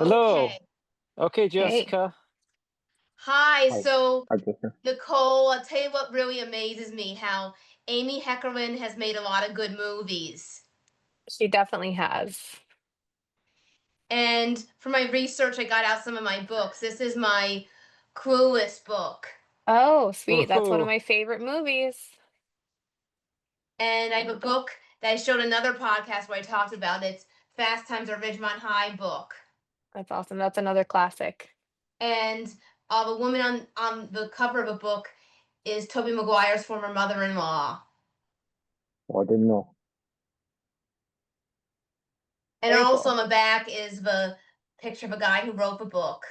Hello. Okay. Okay, Hey. Jessica. Hi. Hi. So, Hi, Jessica. Nicole, I'll tell you what really amazes me how Amy Heckerling has made a lot of good movies. She definitely has. And for my research, I got out some of my books. This is my Clueless book. Oh, sweet. That's one of Woohoo. my favorite movies. And I have a book that I showed another podcast where I talked about it. Fast Times at Ridgemont High book. That's awesome. That's another classic. And the woman on the cover of a book is Tobey Maguire's former mother-in-law. Oh, I didn't know. And Very also cool. on the back is the picture of a guy who wrote the book.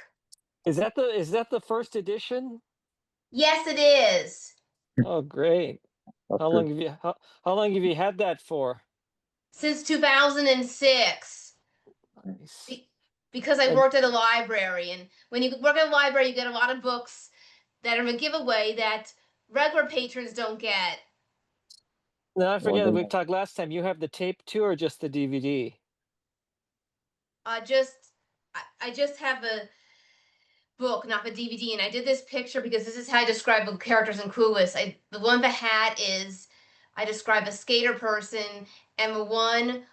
Is that the first edition? Yes, it is. Oh, great. That's How good. long have you how long have you had that for? Since 2006. Nice. Because I And worked at a library. And when you work at a library, you get a lot of books that are a giveaway that regular patrons don't get. no, I Oh, I forget didn't we know. talked last time. You have the tape too, or just the DVD? Just I just have a book, not the DVD. And I did this picture because this is how I describe the characters in Clueless. The one with the hat is I describe a skater person, and the one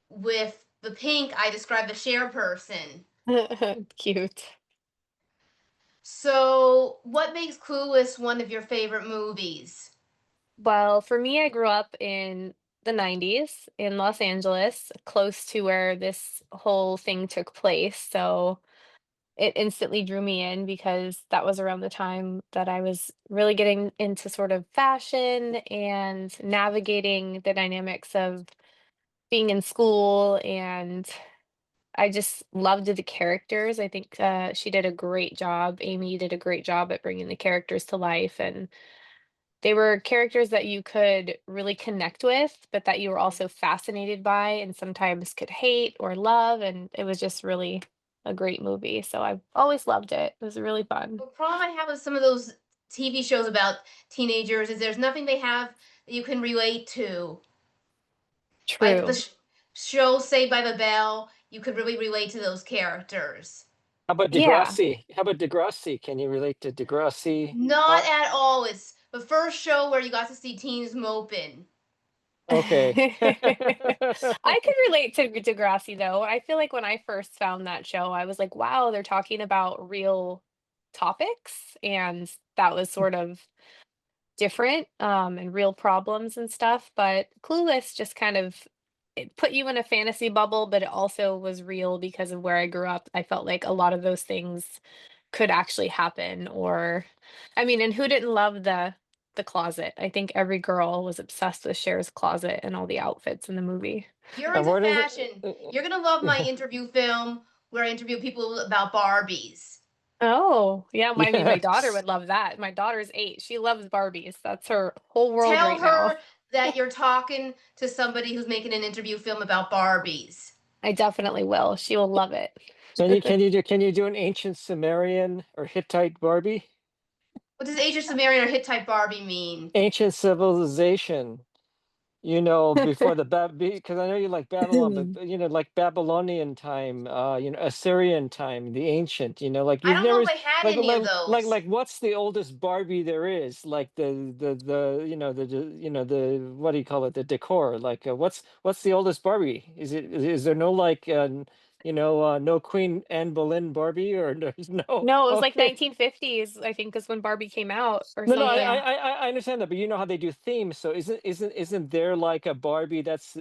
with the pink I describe a share person. Cute. So, what makes Clueless one of your favorite movies? Well, for me, I grew up in the 90s in Los Angeles, close to where this whole thing took place. So it instantly drew me in because that was around the time that I was really getting into sort of fashion and navigating the dynamics of being in school, and I just loved the characters. I think, she did a great job. Amy did a great job at bringing the characters to life, and they were characters that you could really connect with, but that you were also fascinated by and sometimes could hate or love, and it was just really a great movie, so I've always loved it. It was really fun. The problem I have with some of those TV shows about teenagers is there's nothing they have that you can relate to. Like the True. show Saved by the Bell, you could really relate to those characters. How about Yeah. Degrassi? How about Degrassi? Can you relate to Degrassi? Not How at all. It's the first show where you got to see teens moping. okay. I could relate to Degrassi, though. I feel like when I first found that show, I was like, "Wow, they're talking about real topics," and that was sort of different, and real problems and stuff, but Clueless just kind of it put you in a fantasy bubble, but it also was real because of where I grew up. I felt like a lot of those things could actually happen, or I mean, and who didn't love the closet? I think every girl was obsessed with Cher's closet and all the outfits in the movie. You're And into where does fashion. it You're gonna love my interview film where I interview people about Barbies. Oh, yeah, I mean, my daughter yes. would love that. My daughter's 8. She loves Barbies. That's her whole world Tell right now. her that you're talking to somebody who's making an interview film about Barbies. I definitely will. She will love it. Can you do an ancient Sumerian or Hittite Barbie? What does Age of Sumerian or Hittite Barbie mean? Ancient civilization, before the because I know you like Babylon, but like Babylonian time, Assyrian time, the ancient, like I you've don't know never if I had like any of like those. what's the oldest Barbie there is? Like the what do you call it? The decor. Like what's the oldest Barbie? Is there no like no Queen Anne Boleyn Barbie or there's no? No, it was like Okay. 1950s, I think, is when Barbie came out or No, no, I, I, something. I I understand that, but you know how they do themes. So isn't there like a Barbie that's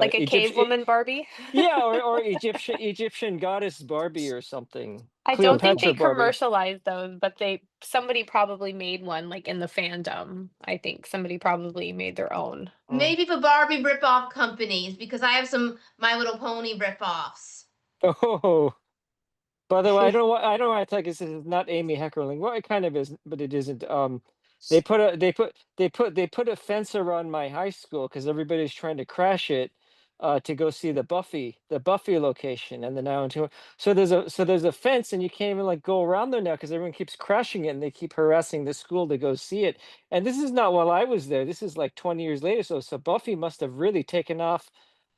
Like a cave Egyptian? woman Barbie? Yeah, or Egyptian goddess Barbie or something, I don't think they Cleopatra Barbie. commercialized those, but somebody probably made one, like, in the fandom. I think somebody probably made their own. Oh, Maybe for Barbie ripoff companies, because I have some My Little Pony ripoffs. oh. By the way, I don't know why I think this is not Amy Heckerling. Well, it kind of is, but it isn't. They put a fence around my high school because everybody's trying to crash it, to go see the Buffy location, and the now into. So there's a fence, and you can't even like go around there now because everyone keeps crashing it, and they keep harassing the school to go see it. And this is not while I was there. This is like 20 years later. So Buffy must have really taken off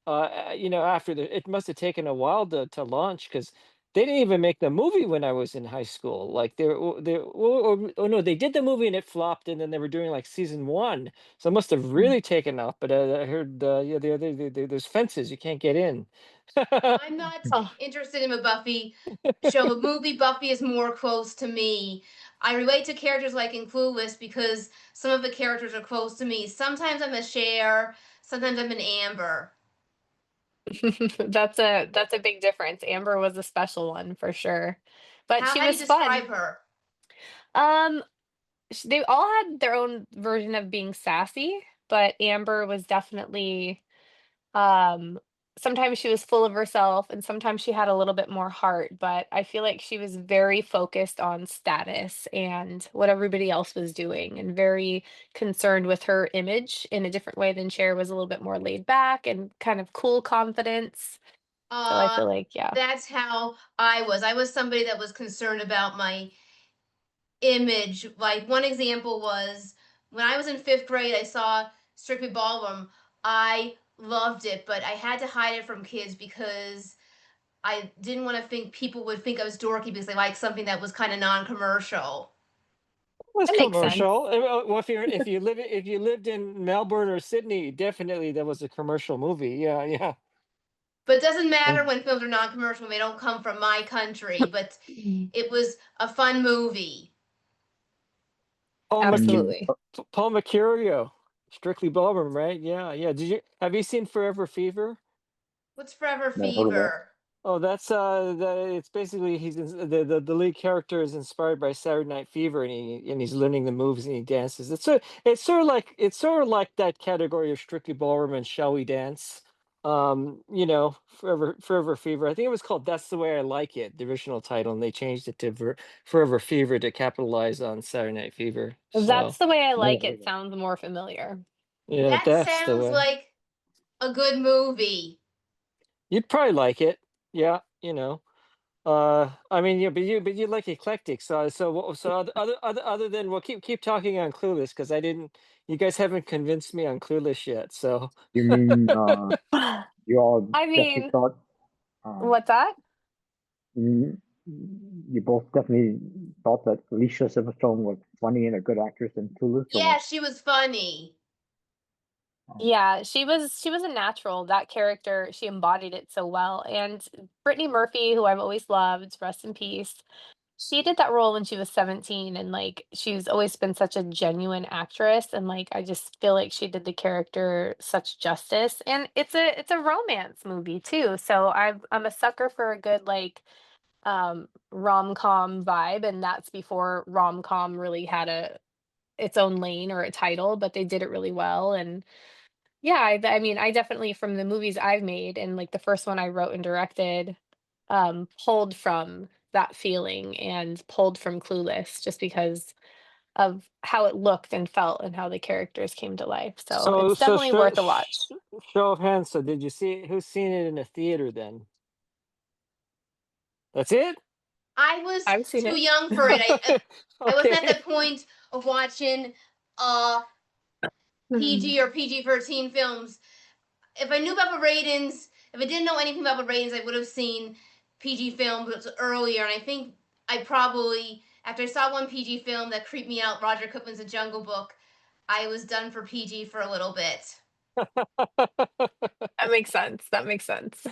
after it must have taken a while to launch because they didn't even make the movie when I was in high school. Like oh no, they did the movie and it flopped, and then they were doing like season one, so it must have Mm. really taken off. But I heard yeah, there's fences you can't get in. I'm not Oh, interested in a Buffy show. The movie Buffy is more close to me. I relate to characters like in Clueless because some of the characters are close to me. Sometimes I'm a Cher, sometimes I'm an Amber. that's a big difference. Amber was a special one for sure, but she How do you was fun. describe her? Um, they all had their own version of being sassy, but Amber was definitely um sometimes she was full of herself and sometimes she had a little bit more heart, but I feel like she was very focused on status and what everybody else was doing and very concerned with her image in a different way than Cher was a little bit more laid back and kind of cool confidence. So I Uh, feel like, yeah. that's how I was. I was somebody that was concerned about my image. Like one example was when I was in fifth grade, I saw Strictly Ballroom. I loved it, but I had to hide it from kids because I didn't want to think people would think I was dorky because I liked something that was kind of non-commercial. It was That makes sense. commercial. Well, if you lived in Melbourne or Sydney, definitely that was a commercial movie. Yeah, yeah. But it doesn't matter And when films are non-commercial; they don't come from my country. But Mm. it was a fun movie. Paul and McC you Absolutely. Paul Mercurio, Strictly Ballroom, right? Yeah, yeah. Have you seen Forever Fever? What's Forever never heard of that. Fever? Oh, that's it's basically the lead character is inspired by Saturday Night Fever, and he's learning the moves and he dances. It's sort of like that category of Strictly Ballroom and Shall We Dance. Forever Fever. I think it was called That's the Way I Like It, the original title, and they changed it to Forever Fever to capitalize on Saturday Night Fever. That's So the way I Never like heard of it. that. Sounds more familiar. yeah, That that's the sounds way. like a good movie. You'd probably like it. Yeah, I mean, yeah, but you like eclectic. So other than well, keep talking on Clueless because I didn't. You guys haven't convinced me on Clueless yet. So You mean you all I definitely mean, thought uh, what's that? mm, you both definitely thought that Alicia Silverstone was funny and a good actress in Clueless, or Yeah, what? she was funny. Yeah, she was a natural. That character, she embodied it so well. And Brittany Murphy, who I've always loved, rest in peace. She did that role when she was 17 and like she's always been such a genuine actress and like I just feel like she did the character such justice. And it's a romance movie too. So I'm a sucker for a good like rom-com vibe and that's before rom-com really had a its own lane or a title, but they did it really well and yeah, I mean, I definitely from the movies I've made and like the first one I wrote and directed, pulled from that feeling and pulled from Clueless just because of how it looked and felt and how the characters came to life. So so it's so definitely show, worth a watch. show of hands. So did you see who's seen it in a theater then? That's it. I was I've seen too it. young for it. I wasn't at Okay. the point of watching uh Mm. PG or PG-13 films. If I knew about the ratings, if I didn't know anything about the ratings, I would have seen PG films earlier. And I think I probably, after I saw one PG film that creeped me out, Roger Cookman's A Jungle Book, I was done for PG for a little bit. That makes sense. That makes sense.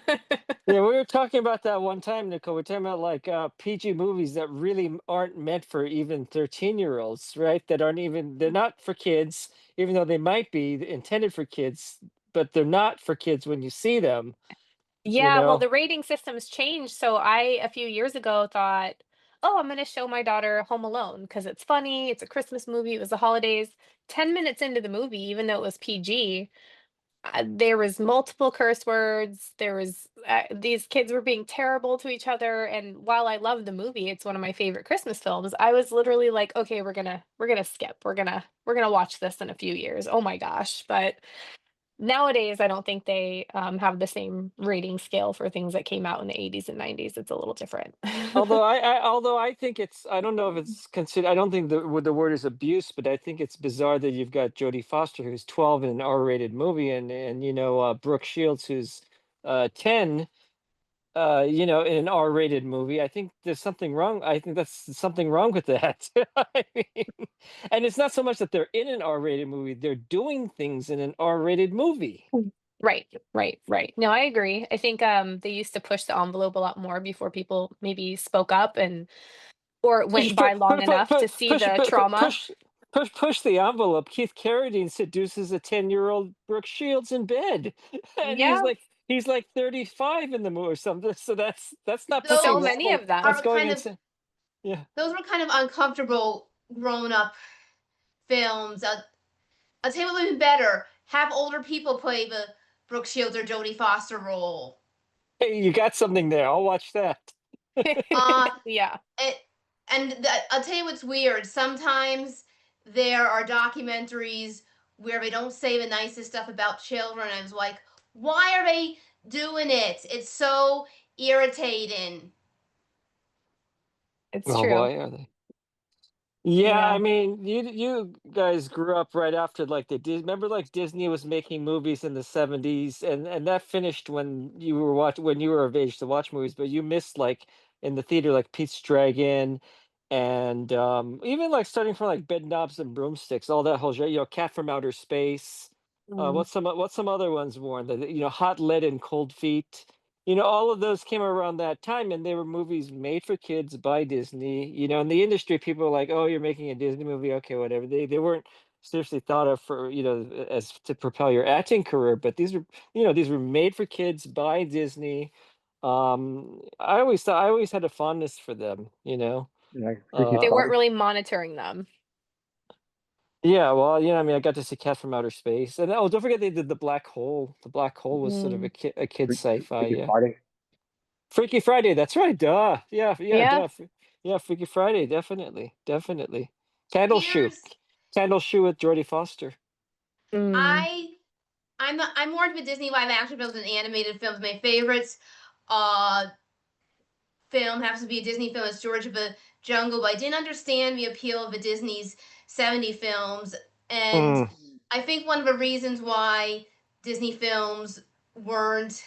Yeah, we were talking about that one time, Nicole. We're talking about like PG movies that really aren't meant for even 13-year-olds, right? That aren't even they're not for kids, even though they might be intended for kids, but they're not for kids when you see them, you Yeah, well, know. the rating systems changed. So I, a few years ago, thought, oh, I'm going to show my daughter Home Alone because it's funny. It's a Christmas movie. It was the holidays. 10 minutes into the movie, even though it was PG, there was multiple curse words. There was these kids were being terrible to each other. And while I love the movie, it's one of my favorite Christmas films. I was literally like, okay, we're gonna skip. We're gonna watch this in a few years. Oh my gosh! But Nowadays, I don't think they have the same rating scale for things that came out in the 80s and 90s. It's a little different. Although I think it's, I don't know if it's considered, I don't think the word is abuse, but I think it's bizarre that you've got Jodie Foster who's 12 in an R-rated movie, and Brooke Shields who's 10, in an R-rated movie. I think there's something wrong. I think that's something wrong with that. I mean, and it's not so much that they're in an R-rated movie; they're doing things in an R-rated movie. Right, right, right. No, I agree. I think they used to push the envelope a lot more before people maybe spoke up and or Push, went by long enough to see push, the trauma. push the envelope. Keith Carradine seduces a 10-year-old Brooke Shields in bed, and Yeah, he's like 35 in the movie or something. So that's not pushing so Those the many envelope. of them. That's are going kind of into, yeah. those were kind of uncomfortable grown up films. I'll tell you what would be better: have older people play the Brooke Shields or Jodie Foster role. Hey, you got something there. I'll watch that. Uh, Yeah. it, I'll tell you what's weird. Sometimes there are documentaries where they don't say the nicest stuff about children. I was like, why are they doing it? It's so irritating. It's Oh true. boy, are they? Yeah, I Yeah. mean, you guys grew up right after like remember like Disney was making movies in the 70s, and that finished when when you were of age to watch movies, but you missed like in the theater like Pete's Dragon, and even like starting from like Bed Knobs and Broomsticks, all that whole Cat from Outer Space. Mm. What's some other ones more? Hot Lead and Cold Feet. All of those came around that time, and they were movies made for kids by Disney. In the industry, people are like, "Oh, you're making a Disney movie, okay, whatever." They weren't seriously thought of for as to propel your acting career, but these were made for kids by Disney. I always had a fondness for them. Like Freaky They Uh, weren't Friday. really monitoring them. yeah, well, I mean, I got to see Cat from Outer Space, and don't forget they did the Black Hole. The Black Hole was sort of Mm. a kid sci-fi, Freaky yeah. Friday. Freaky Friday, that's right. Duh. Yeah, yeah, Yeah. duh. Yeah, Freaky Friday, definitely, definitely. Candle Shoe, Here's Candle Shoe with Jodie Foster. Mm. I I'm more into Disney live action films than animated films. My favorites uh film happens to be a Disney film. It's George of the Jungle, but I didn't understand the appeal of the Disney's 70 films. And Mm. I think one of the reasons why Disney films weren't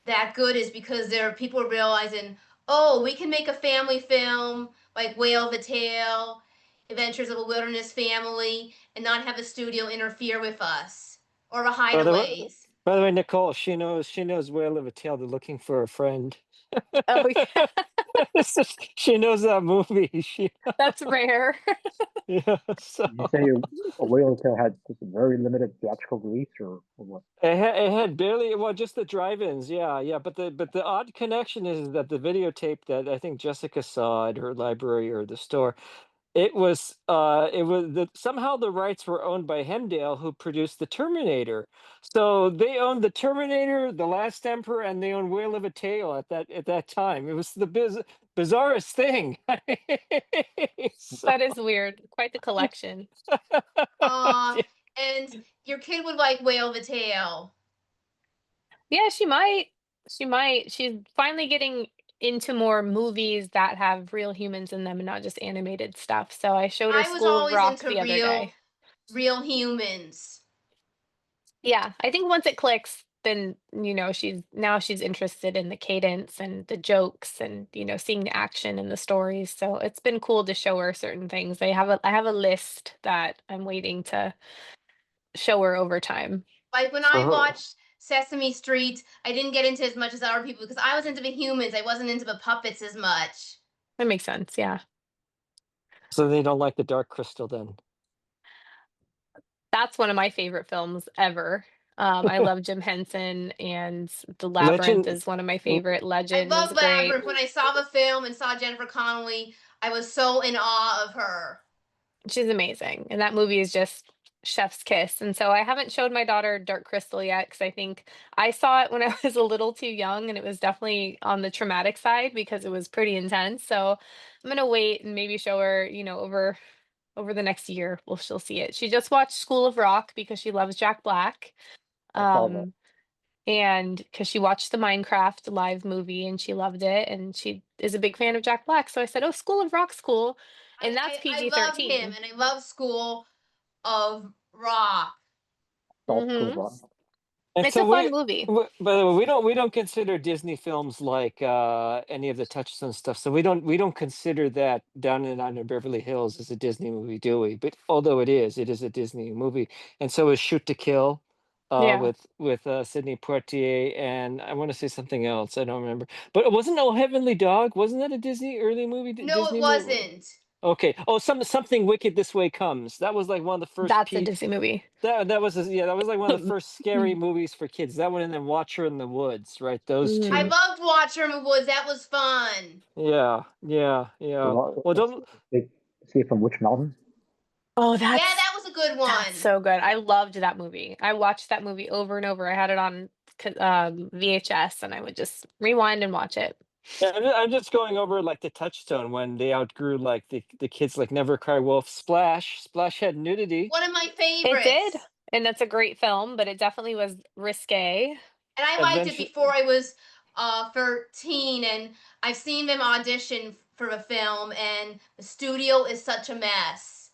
that good is because there are people realizing, oh, we can make a family film like Whale of a Tale, Adventures of a Wilderness Family, and not have the studio interfere with us or the By the way, Hideaways. Nicole, she knows Whale of a Tale. They're looking for a friend. Oh, yeah. She knows that movie. That's rare. Yeah. So Did you say a whale tail had just a very limited theatrical release, or what? it had barely, well, just the drive-ins, yeah, yeah. But the odd connection is that the videotape that I think Jessica saw at her library or the store, somehow the rights were owned by Hemdale, who produced the Terminator. So they owned the Terminator, the Last Emperor, and they owned Whale of a Tale at that time. It was the bizarrest thing. So, That is weird. Quite the collection. Uh, yeah. and your kid would like Whale of a Tale. Yeah, she might. She might. She's finally getting into more movies that have real humans in them and not just animated stuff. So I showed her I was School of always Rock into the other day. real humans. Yeah, I think once it clicks, then she's interested in the cadence and the jokes and seeing the action and the stories. So it's been cool to show her certain things. I have a list that I'm waiting to show her over time. Like when I So, watched Sesame Street, I didn't get into as much as other people because I was into the humans. I wasn't into the puppets as much. That makes sense. Yeah. so they don't like the Dark Crystal then. That's one of my favorite films ever. I love Jim Henson, and The Labyrinth Legend. is one of my favorite. I Legend is love great. Labyrinth. When I saw the film and saw Jennifer Connelly, I was so in awe of her. She's amazing, and that movie is just chef's kiss. And so I haven't showed my daughter Dark Crystal yet because I think I saw it when I was a little too young, and it was definitely on the traumatic side because it was pretty intense. So I'm gonna wait and maybe show her, over the next year. She'll see it. She just watched School of Rock because she loves Jack Black. I saw that. And because she watched the Minecraft live movie and she loved it, and she is a big fan of Jack Black. So I said, "Oh, School of Rock's cool," and that's I love him, PG-13. and I love School of Rock. Saw School of Mm-hmm. Rock. And It's a so fun movie. by the way, we don't consider Disney films like any of the Touchstone stuff. So we don't consider that Down and Out in Beverly Hills as a Disney movie, do we? But although it is a Disney movie, and so is Shoot to Kill, Yeah, with Sidney Poitier, and I want to say something else. I don't remember. But it wasn't Oh Heavenly Dog. Wasn't that a Disney early movie? No, it Disney movie. wasn't. Okay. Oh, something Wicked This Way Comes. That was like one of the first that's a Disney movie. that was yeah, that was like one of the first scary movies for kids. That one and then Watcher in the Woods, right? Those I Mhm. two. loved Watcher in the Woods. That was fun. Yeah, yeah, You yeah. know, Well, don't. Escape from Witch Mountain. Oh, Yeah, that was a good that's one. so good. I loved that movie. I watched that movie over and over. I had it on VHS, and I would just rewind and watch it. Yeah, I'm just going over like the Touchstone when they outgrew like the kids like Never Cry Wolf. Splash had nudity. One of my It did, favorites. and that's a great film, but it definitely was risque. And I liked it Adventure. before I was 13, and I've seen them audition for a film, and the studio is such a mess.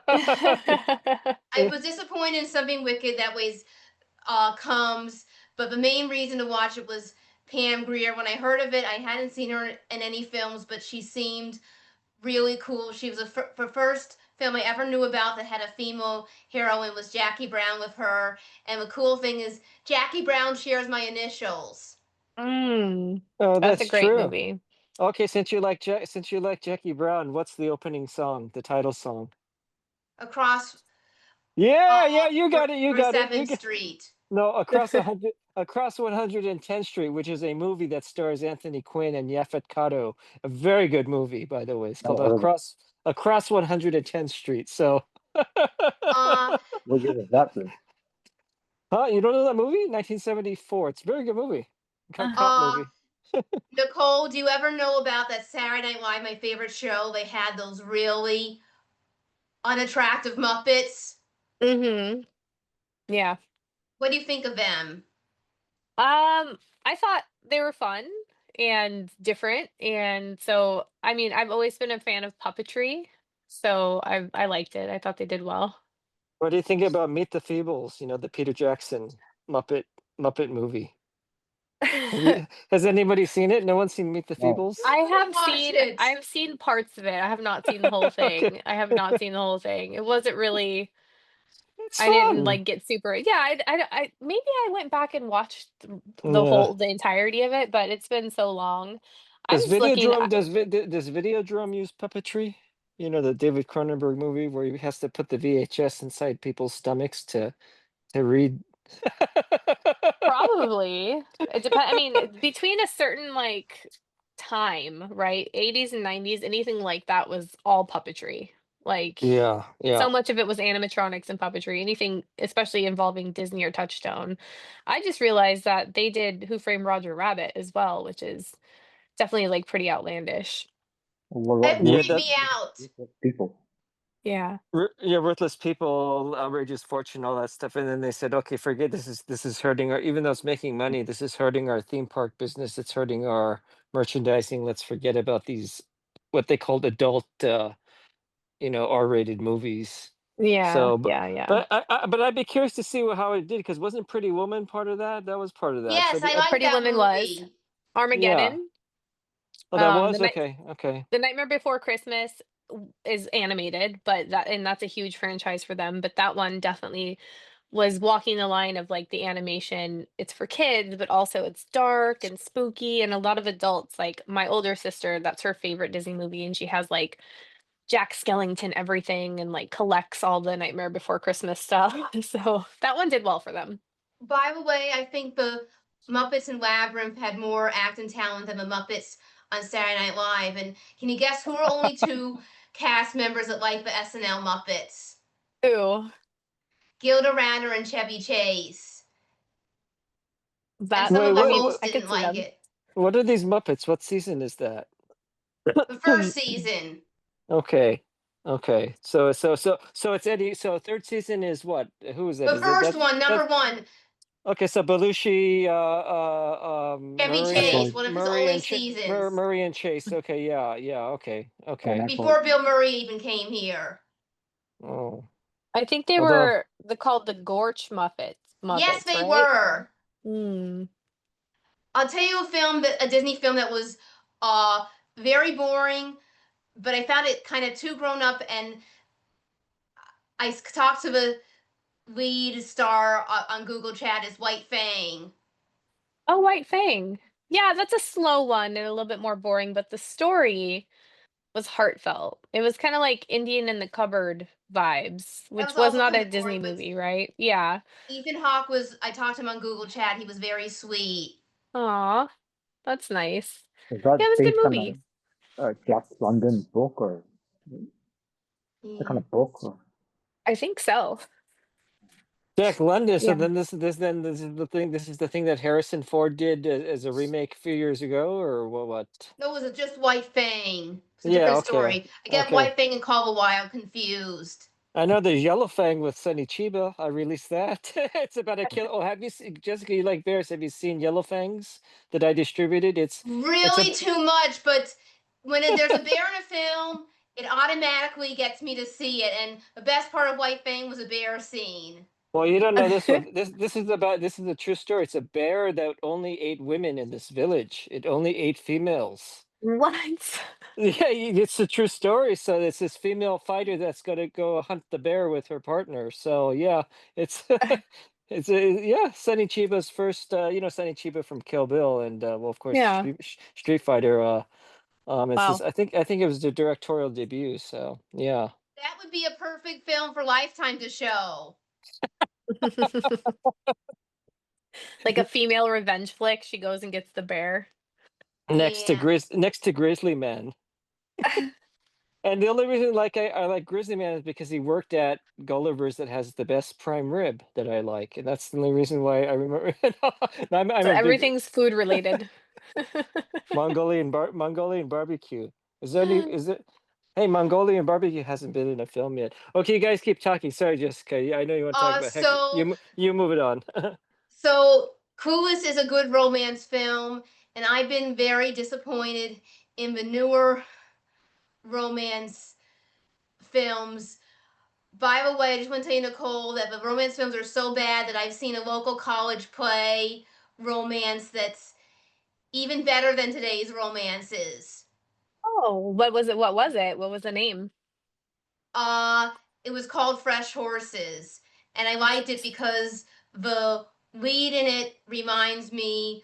I was disappointed in something Wicked that was comes, but the main reason to watch it was Pam Grier. When I heard of it, I hadn't seen her in any films, but she seemed really cool. She was the first film I ever knew about that had a female heroine was Jackie Brown with her. And the cool thing is Jackie Brown shares my initials. Mm, Oh, that's a that's great true. movie. Okay, since you like Jackie Brown, what's the opening song, the title song? Across Yeah, yeah, you got it, you for got it, you 7th got. Street. No, across 110th Street, which is a movie that stars Anthony Quinn and Yaphet Kotto. A very good movie, by the way. It's called Never heard of it. Across 110th Street. So, Uh, What year was that then? huh? You don't know that movie? 1974. It's a very good movie. Cop uh, movie. Nicole, do you ever know about that Saturday Night Live, my favorite show? They had those really unattractive Muppets. Mhm. Yeah. What do you think of them? I thought they were fun and different, and so I mean, I've always been a fan of puppetry, so I liked it. I thought they did well. What do you think about Meet the Feebles? You know, the Peter Jackson Muppet Muppet movie. Has anybody seen it? No one's seen Meet the No. Feebles? Watched it. I've seen parts of it. I have not seen the whole Okay, thing. I have not seen the whole thing. It wasn't really it's I didn't fun. like get super yeah, I maybe I went back and watched Yeah. the entirety of it, but it's been so long. I Does was looking Videodrome does Videodrome use puppetry? You know, the David Cronenberg movie where he has to put the VHS inside people's stomachs to read. probably. It depends. I mean, between a certain like time, right? 80s and 90s, anything like that was all puppetry. Like Yeah, so yeah. much of it was animatronics and puppetry, anything especially involving Disney or Touchstone. I just realized that they did Who Framed Roger Rabbit as well, which is definitely like pretty outlandish. What That about Yeah, freaked that me out. people? Yeah. yeah, worthless people, outrageous fortune, all that stuff. And then they said, okay, forget this is hurting our, even though it's making money, this is hurting our theme park business, it's hurting our merchandising. Let's forget about these what they called adult R-rated movies. Yeah. So, Yeah. Yeah. but I'd be curious to see how it did because wasn't Pretty Woman part of that? That was part of that. So Yes, I A like Pretty that Woman was movie. yeah. Armageddon. Oh, that The was night okay. Okay. The Nightmare Before Christmas is animated, but that's a huge franchise for them. But that one definitely was walking the line of like the animation. It's for kids, but also it's dark and spooky, and a lot of adults. Like my older sister, that's her favorite Disney movie, and she has like Jack Skellington everything and like collects all the Nightmare Before Christmas stuff. So that one did well for them. By the way, I think the Muppets and Labyrinth had more acting talent than the Muppets on Saturday Night Live. And can you guess who are only two cast members that like the SNL Muppets? Ooh, Gilda Radner and Chevy Chase. And that some Wait, of the I mean, hosts I could didn't see like them. it. what are these Muppets? What season is that? The first season. Okay. Okay. So it's Eddie. So third season is what? Who is that? The Is it first one, number that's one, okay? So Belushi, Chevy Murray, Chase, Nicole, one of his Murray only and seasons, Murray and Chase. Okay, yeah, yeah. Okay, yeah, okay. Nicole. before Bill Murray even came here. Oh, I think they although were called the Gorch Yes, Muppets, they right? were. Hmm. I'll tell you a Disney film that was very boring, but I found it kind of too grown up. And I talked to the lead star on Google Chat is White Fang. Oh, White Fang. Yeah, that's a slow one and a little bit more boring, but the story was heartfelt. It was kind of like Indian in the Cupboard vibes, That which was was also not kind a of boring, Disney but movie, right? Yeah. Ethan Hawke was. I talked to him on Google Chat. He was very sweet. Aw, that's nice. Is Yeah, that it was a good based on movie. a Jack London book or the kind Yeah. of book? Or, I think so. Jack London. So Yeah. then this is the thing. This is the thing that Harrison Ford did as a remake a few years ago, or what? What? No, it was just White Fang. It's a Yeah. different Okay. story. I get Okay. White Fang and Call the Wild confused. I know there's Yellow Fang with Sonny Chiba. I released that. It's about a kill. Oh, have you seen Jessica? You like bears? Have you seen Yellow Fangs that I distributed? It's a Really too much, but when there's a bear in a film, it automatically gets me to see it. And the best part of White Fang was a bear scene. well, you don't know this one. This is a true story. It's a bear that only ate women in this village. It only ate females. What? Yeah, it's a true story. So it's this female fighter that's going to go hunt the bear with her partner. So yeah, it's it's yeah, Sonny Chiba's first. Sonny Chiba from Kill Bill, and well, of course, Yeah. Street Fighter. It's this. Wow. I think it was the directorial debut. So yeah. That would be a perfect film for Lifetime to show. Like a female revenge flick, she goes and gets the bear. Yeah. Next to Grizzly Man. And the only reason I like Grizzly Man is because he worked at Gulliver's that has the best prime rib that I like, and that's the only reason why I remember. I'm So a big everything's food related. Mongolian barbecue. Is there any? Is it? Hey, Mongolian barbecue hasn't been in a film yet. Okay, you guys keep talking. Sorry, Jessica. I know you want to talk Uh, about Heck. so You move it on. so Clueless is a good romance film, and I've been very disappointed in the newer romance films. By the way, I just want to tell you, Nicole, that the romance films are so bad that I've seen a local college play romance that's even better than today's romances. Oh, what was it? What was it? What was the name? Uh, it was called Fresh Horses, and I liked it because the lead in it reminds me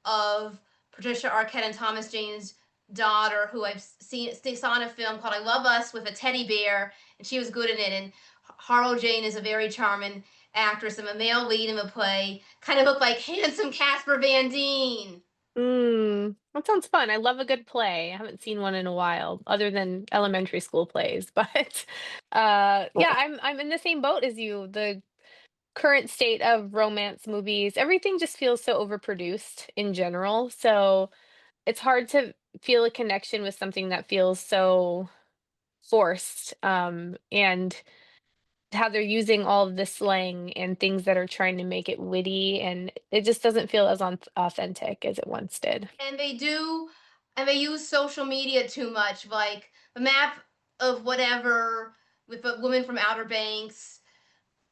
of Patricia Arquette and Thomas Jane's daughter, who I've saw in a film called I Love Us with a teddy bear, and she was good in it. And Harlow Jane is a very charming actress, and the male lead in the play kind of looked like handsome Casper Van Dien. That sounds fun. I love a good play. I haven't seen one in a while, other than elementary school plays. But yeah, I'm in the same boat as you. The current state of romance movies, everything just feels so overproduced in general. So it's hard to feel a connection with something that feels so forced. And how they're using all of the slang and things that are trying to make it witty, and it just doesn't feel as authentic as it once did. And they do, and they use social media too much, like the map of whatever with a woman from Outer Banks.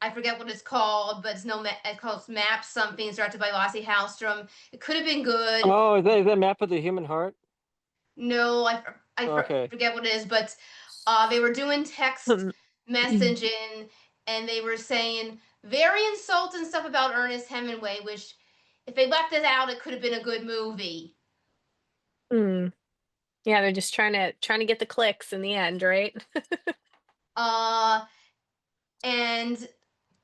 I forget what it's called, but it's no, it calls Map something. It's directed by Lasse Hallström. It could have been good. Oh, the map of the human heart. No, Okay. forget what it is, but they were doing text messaging, and they were saying very insulting stuff about Ernest Hemingway, which if they left it out, it could have been a good movie. Mm. Yeah, they're just trying to get the clicks in the end, right? Uh, and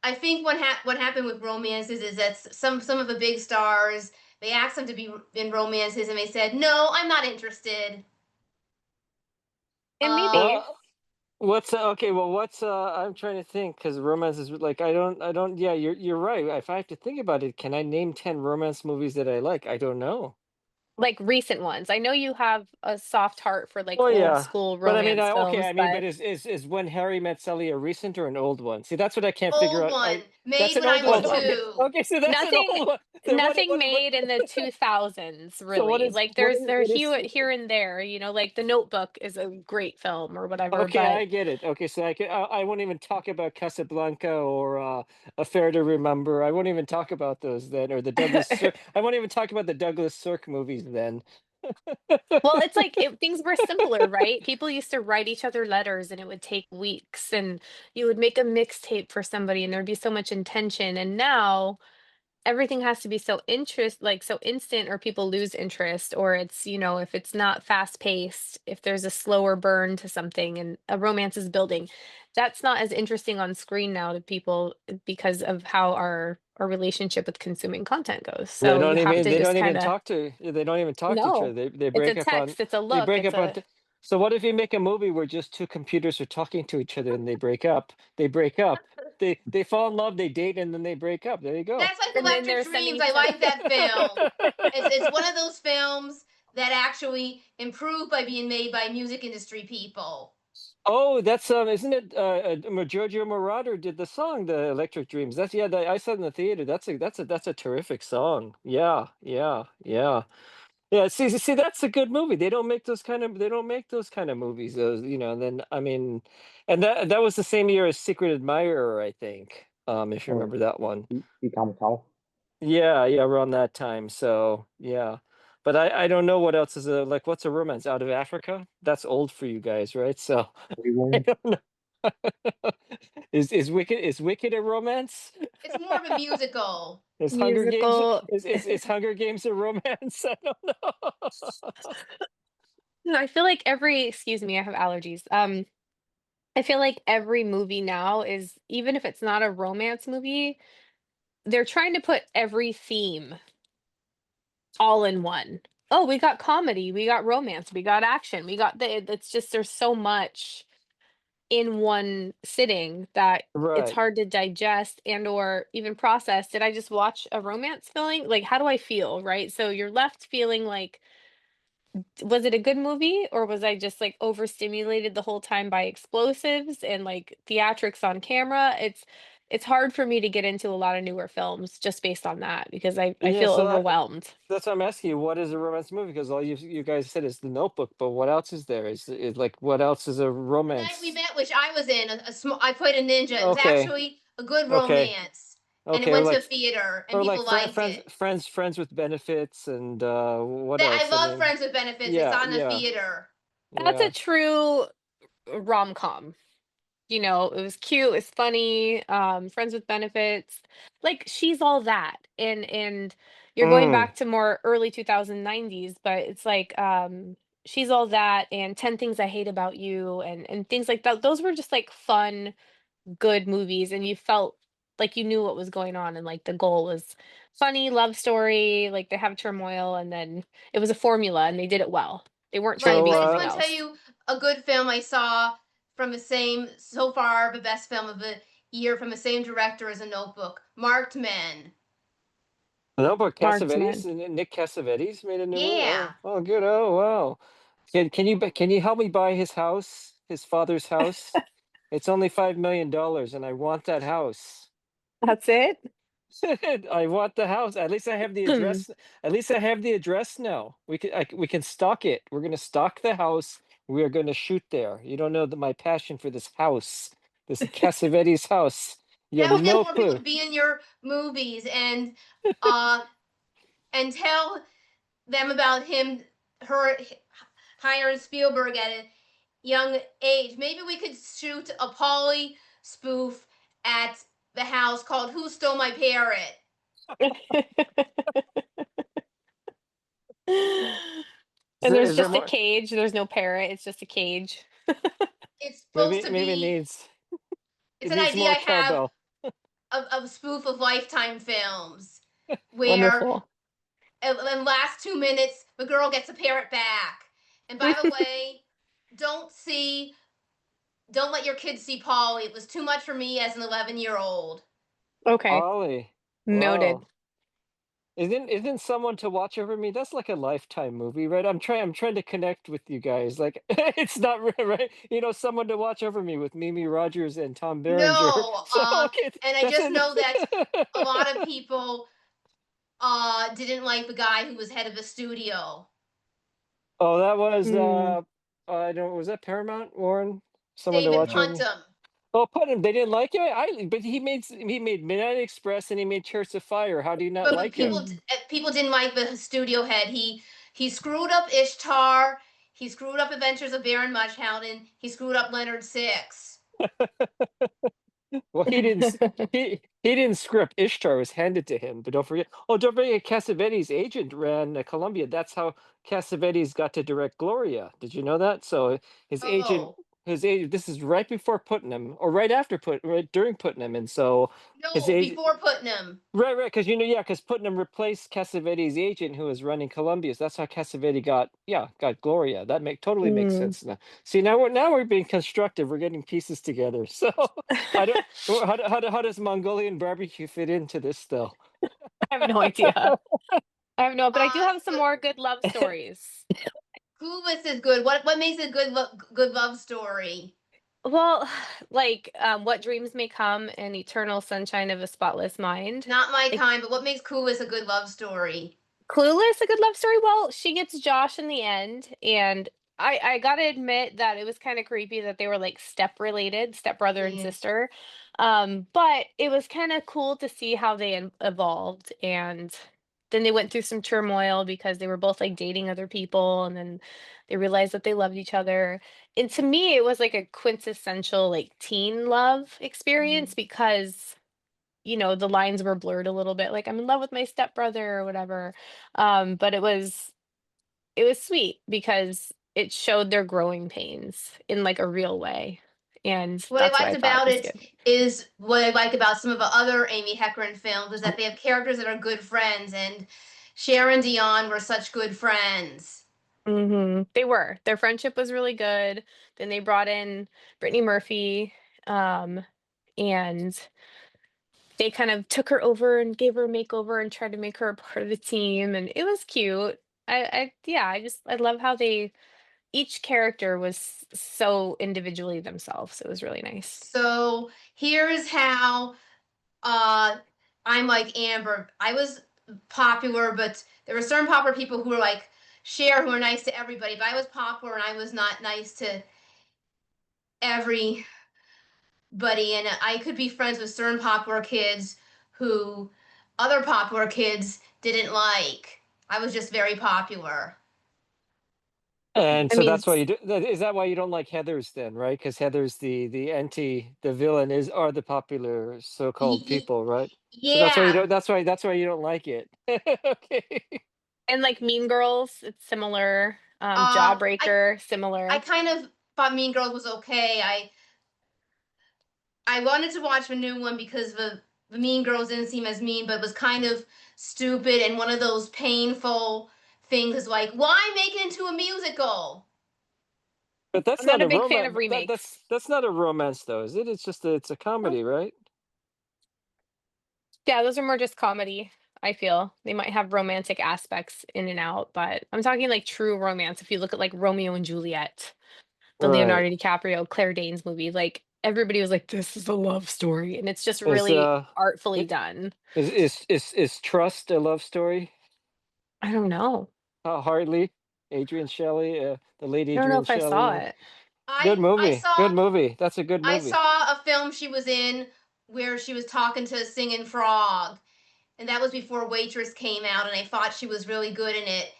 I think what happened with romances is that some of the big stars, they asked them to be in romances, and they said, "No, I'm not interested." And Uh, maybe. Well, what's okay? Well, what's I'm trying to think because romance is like I don't. Yeah, you're right. If I have to think about it, can I name 10 romance movies that I like? I don't know. Like recent ones. I know you have a soft heart for like Oh old yeah, school but I mean, romance okay, films, I mean, but but is When Harry Met Sally a recent or an old one? See, that's what I can't figure Old out. one, That's made an when I old was one. old one. Okay, 2. okay, so that's an Nothing old one. Then nothing made in the 2000s really. Like there here and there, like The Notebook is a great film or whatever, Okay, but I get it. Okay, so I won't even talk about Casablanca or Affair to Remember. I won't even talk about those then, or the Douglas Sirk. I won't even talk about the Douglas Sirk movies then. well, it's like things were simpler, right? People used to write each other letters and it would take weeks and you would make a mixtape for somebody and there'd be so much intention. And now everything has to be so so instant or people lose interest or it's if it's not fast paced, if there's a slower burn to something and a romance is building, that's not as interesting on screen now to people because of how our relationship with consuming content goes, so you have to They just don't even kind of talk to they don't even talk to each other. no, They it's a break up on text, it's a they look, break it's up on a so what if you make a movie where just two computers are talking to each other and they break up? They break up. They fall in love, they date, and then they break up. There you go. That's like and then Electric they're Dreams. sending I some like that film. It's one of those films that actually improved by being made by music industry people. Oh, that's isn't it Giorgio Moroder did the song The Electric Dreams. That's yeah, I saw it in the theater. That's a terrific song. Yeah, yeah, yeah. Yeah, see, that's a good movie. They don't make those kind of movies. Those, and then I mean, and that was the same year as Secret Admirer, I think. If you or remember that one. become tall. Yeah, yeah, around that time. So yeah, but I don't know what else is like. What's a romance out of Africa? That's old for you guys, right? So I Everyone, don't know. Is Wicked a romance? It's more of a musical. musical. Is Hunger Games a romance? I don't know. No, I feel like every excuse me, I have allergies. I feel like every movie now is, even if it's not a romance movie, they're trying to put every theme all in one. Oh, we got comedy, we got romance, we got action, we got it's just there's so much in one sitting that it's Right. hard to digest and or even process. Did I just watch a romance feeling? Like, how do I feel, right? So you're left feeling like, was it a good movie or was I just like overstimulated the whole time by explosives and like theatrics on camera? It's hard for me to get into a lot of newer films just based on that because I Yeah, feel so overwhelmed. that's why I'm asking you, what is a romance movie? Because all you guys said is The Notebook, but what else is there? Is like what else is a The Night We romance? Met, which I was in, I played a ninja. It was Okay, actually a good okay, romance, and it okay, went to theater, and or like people liked it. friends with benefits, and what That I else? I love mean, Friends with Benefits. It's yeah, on the yeah, theater. That's a yeah. true rom-com. It was cute, it's funny, friends with benefits. Like she's all that. And you're going Mm, back to more early 2090s, but it's like she's all that and 10 things I hate about you and things like that. Those were just like fun, good movies and you felt like you knew what was going on and like the goal was funny love story, like they have turmoil and then it was a formula and they did it well. They weren't trying to Right. be So I just something want to tell else. you a good film I saw from the same, so far, the best film of the year from the same director as A Notebook, Marked Men. no, but Marked Men. Nick Cassavetes made a new movie. Yeah. Oh, good. Oh, wow. Can you help me buy his house, his father's house? It's only $5 million, and I want that house. That's it. I want the house. At least I have the address. At least I have the address now. We can stock it. We're gonna stock the house. We are gonna shoot there. You don't know my passion for this house, this Cassavetes house. You That have will get no more people clue. to be in your movies uh and tell them about him, her, hiring Spielberg at a young age. Maybe we could shoot a Polly spoof at the house called Who Stole My Parrot? And there's Is there just a more? cage, there's no parrot, it's just a cage. It's supposed to Maybe be, it's it an needs idea more I have cowbell. of a spoof of Lifetime films where Wonderful. in the last 2 minutes the girl gets a parrot back. And by the way, don't see don't let your kids see Polly. It was too much for me as an 11-year-old. Okay, Ollie. noted. Wow. Isn't Someone to Watch Over Me? That's like a Lifetime movie, right? I'm trying to connect with you guys. Like it's not right. Someone to Watch Over Me with Mimi Rogers and Tom Berenger. No, So okay, and I that's just a know that a lot of people didn't like the guy who was head of the studio. Oh, that was Mm. I don't was that Paramount, Warren? Someone to David Watch Over Me? Puntum. Oh, Putnam, they didn't like it. But he made Midnight Express and he made Chariots of Fire. How do you not But like him? people didn't like the studio head. He screwed up Ishtar. He screwed up Adventures of Baron Munchausen. He screwed up Leonard Six. Well, he didn't script. Ishtar was handed to him. But don't forget, Cassavetes' agent ran Columbia. That's how Cassavetes got to direct Gloria. Did you know that? So his agent, Oh his agent. This is right before Putnam, or right after right during Putnam, and so his no, agent. before Putnam. Right, because yeah, because Putnam replaced Cassavetes' agent who was running Columbia. So that's how Cassavetes got Gloria. That totally makes Mm. sense now. See, now we're being constructive. We're getting pieces together. So I don't. How does Mongolian barbecue fit into this still? I have no idea. I have no, but I do have some So more good love stories. Clueless is good. What makes a good love story? Well, like What Dreams May Come and Eternal Sunshine of a Spotless Mind. Not my Like kind, but what makes Clueless a good love story? Clueless, a good love story. Well, she gets Josh in the end, and I gotta admit that it was kind of creepy that they were like step related, step brother and Yeah. sister. But it was kind of cool to see how they evolved, and then they went through some turmoil because they were both like dating other people, and then they realized that they loved each other. And to me, it was like a quintessential like teen love experience Mhm. because the lines were blurred a little bit, like, "I'm in love with my stepbrother," or whatever, but it was sweet because it showed their growing pains in, like, a real way, and What I that's what liked I thought about was it good. is what I like about some of the other Amy Heckerling films is that they have characters that are good friends, and Cher and Dion were such good friends. Mhm, they were. Their friendship was really good, then they brought in Brittany Murphy, um, and they kind of took her over and gave her a makeover and tried to make her a part of the team, and it was cute. Yeah, I love how they each character was so individually themselves. It was really nice. So here's how uh, I'm like Amber. I was popular, but there were certain popular people who were like Cher, who were nice to everybody. But I was popular and I was not nice to everybody. And I could be friends with certain popular kids who other popular kids didn't like. I was just very popular. And I so mean, that's why you do. Is that why you don't like Heather's then, right? Because Heather's the villain are the popular so-called people, right? So that's why you Yeah. don't. That's why you don't like it. Okay. and like Mean Girls, it's similar. Uh, I Jawbreaker, I similar. kind of thought Mean Girls was okay. I wanted to watch the new one because the Mean Girls didn't seem as mean, but it was kind of stupid and one of those painful things is like, why make it into a musical? But that's I'm not not a a big fan romance. of That remakes. that's not a romance though, is it? It's a Oh, comedy, right? yeah, those are more just comedy. I feel they might have romantic aspects in and out, but I'm talking like true romance. If you look at like Romeo and Juliet, the Right. Leonardo DiCaprio, Claire Danes movie, like everybody was like, "This is a love story," and it's just Is really artfully i- done. is Trust a love story? I don't know. Hardly. Adrian Shelley, the late I don't know Adrian if I saw Shelley. it. Good I movie. Good saw movie. That's a good I movie. saw a film she was in where she was talking to a singing frog, and that was before Waitress came out, and I thought she was really good in it.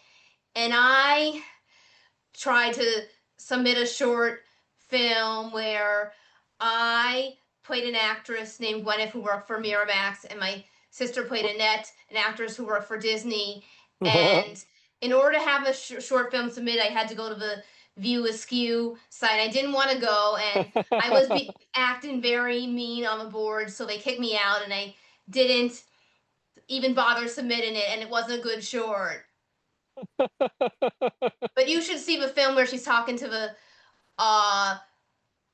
And I tried to submit a short film where I played an actress named Gwyneth who worked for Miramax, and my sister played Annette, an actress who worked for Disney. And in order to have a short film submitted, I had to go to the View Askew site. I didn't want to go, and I was acting very mean on the board, so they kicked me out, and I didn't even bother submitting it, and it wasn't a good short. But you should see the film where she's talking to the uh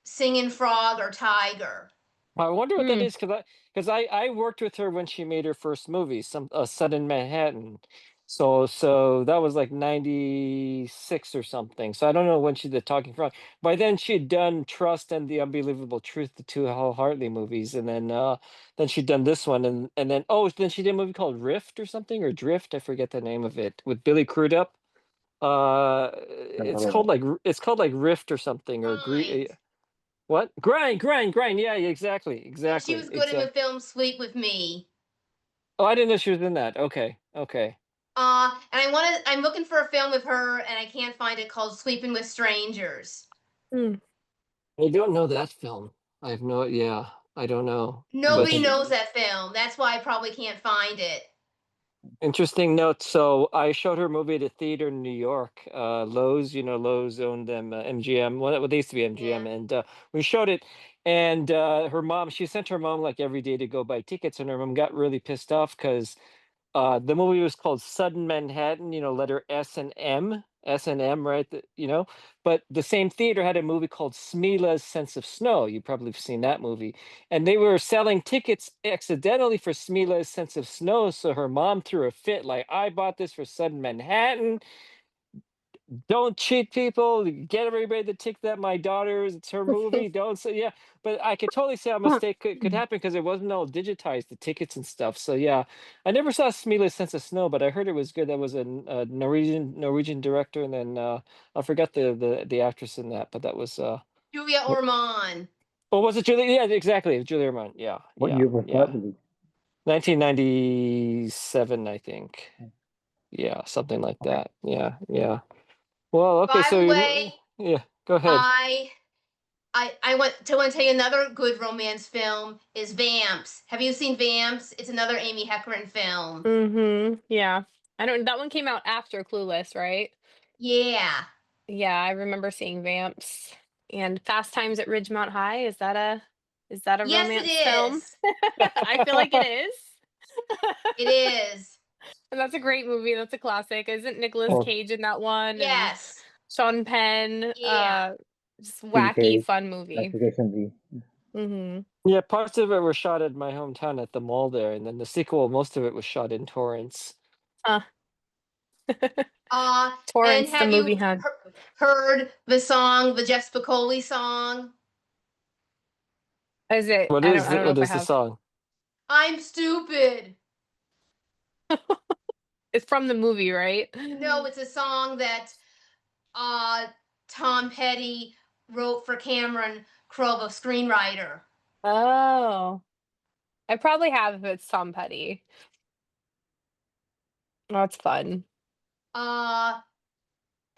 singing frog or tiger. I wonder what that Hmm. is because I worked with her when she made her first movie, some Sudden Manhattan. So that was like 96 or something. So I don't know when she did Talking Frog. By then she'd done Trust and The Unbelievable Truth, the two Hal Hartley movies, and then she'd done this one, and then she did a movie called Rift or something, or Drift, I forget the name of it, with Billy Crudup. Never It's heard of called it. like Rift or something, or Mind. what? Grind. Yeah, yeah, exactly, Yeah, she was good in the exactly. film Sleep with Me. Oh, I didn't know she was in that. Okay, okay. And I'm looking for a film with her, and I can't find it, called Sleeping with Strangers. Hmm. I don't know that film. I have no, yeah, I don't know. Never Nobody But heard of knows it. that film. That's why I probably can't find it. interesting note. So I showed her movie at a theater in New York. Lowe's, Lowe's owned them, MGM. Well, they used to be Yeah. MGM, and we showed it. And her mom, she sent her mom like every day to go buy tickets, and her mom got really pissed off because the movie was called Sudden Manhattan, letter S and M, right? But the same theater had a movie called Smila's Sense of Snow. You probably have seen that movie. And they were selling tickets accidentally for Smila's Sense of Snow. So her mom threw a fit, like, I bought this for Sudden Manhattan. Don't cheat people. Get everybody to tick that my daughter's, it's her movie. Don't say, yeah. But I could totally see how a mistake could happen because it wasn't all digitized, the tickets and stuff. So yeah, I never saw Smila's Sense of Snow, but I heard it was good. That was a Norwegian director, and then I forgot the actress in that, but that was Julia wh- Ormond. oh, was it Julia? Yeah, exactly, Julia Roman. Yeah, What yeah, year was that yeah. released? 1997, I think. Yeah, something like Okay. that. Yeah, yeah. Well, okay, By so the you, way, yeah, go ahead. I I want to tell you another good romance film is Vamps. Have you seen Vamps? It's another Amy Heckerling film. Mm-hmm. Yeah. I don't that one came out after Clueless, right? Yeah. Yeah, I remember seeing Vamps. And Fast Times at Ridgemont High. Is that a Yes, it romance film? is. I feel like it is. It is. And that's a great movie. That's a classic. Isn't Nicolas Oh, Cage in that one? And Yes. Sean Penn. Yeah. Just Stevie wacky, K, fun movie. Mexican Mm-hmm. Yeah, parts of it were shot at my hometown at the mall there, and then the sequel, most of it was shot in Torrance. Huh. And Torrance, the have movie you had. heard the song, the Jeff Spicoli song? Is it? What I is don't it? know What if I is the have. song? I'm stupid. It's from the movie, right? No, it's a song that uh Tom Petty wrote for Cameron Crowe, a screenwriter. Oh, I probably have if it's Tom Petty. That's fun. Uh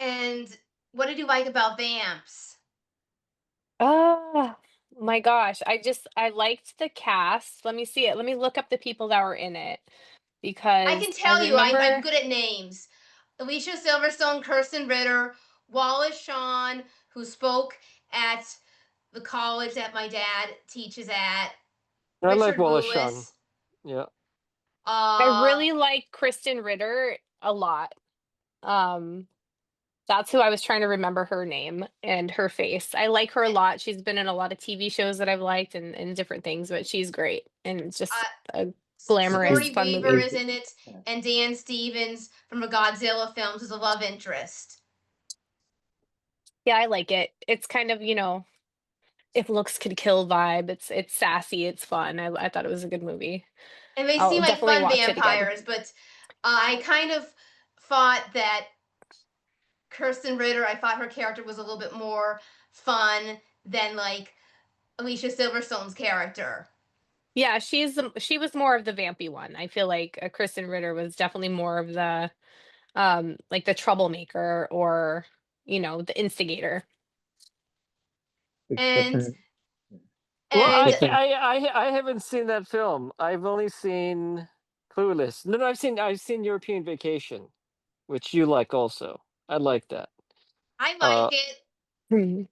and what did you like about Vamps? Oh my gosh. I liked the cast. Let me see it. Let me look up the people that were in it I because can I tell you, I'm remember. good at names. Alicia Silverstone, Kirsten Ritter, Wallace Shawn, who spoke at the college that my dad teaches at, I like Richard Wallace Shawn. Lewis. Yeah. I Uh, really like Kristen Ritter a lot. Um, that's who I was trying to remember her name and her face. I like her a lot. She's been in a lot of TV shows that I've liked and different things, but she's great and it's just uh, a glamorous, Sigourney fun Weaver movie. is in it, and Dan Stevens from the Godzilla films is a love interest. Yeah, I like it. It's kind of, if looks could kill vibe. It's sassy, it's fun. I thought it was a good movie. And they I'll seem like definitely fun watch it again. vampires, but I kind of thought that Kirsten Ritter, I thought her character was a little bit more fun than like Alicia Silverstone's character. Yeah, she was more of the vampy one. I feel like Kristen Ritter was definitely more of the like the troublemaker or the instigator. And Kristen, Well, and Kristen, I haven't seen that film. I've only seen Clueless. No, no, I've seen European Vacation, which you like also. I like that. I Uh, like it. Hmm.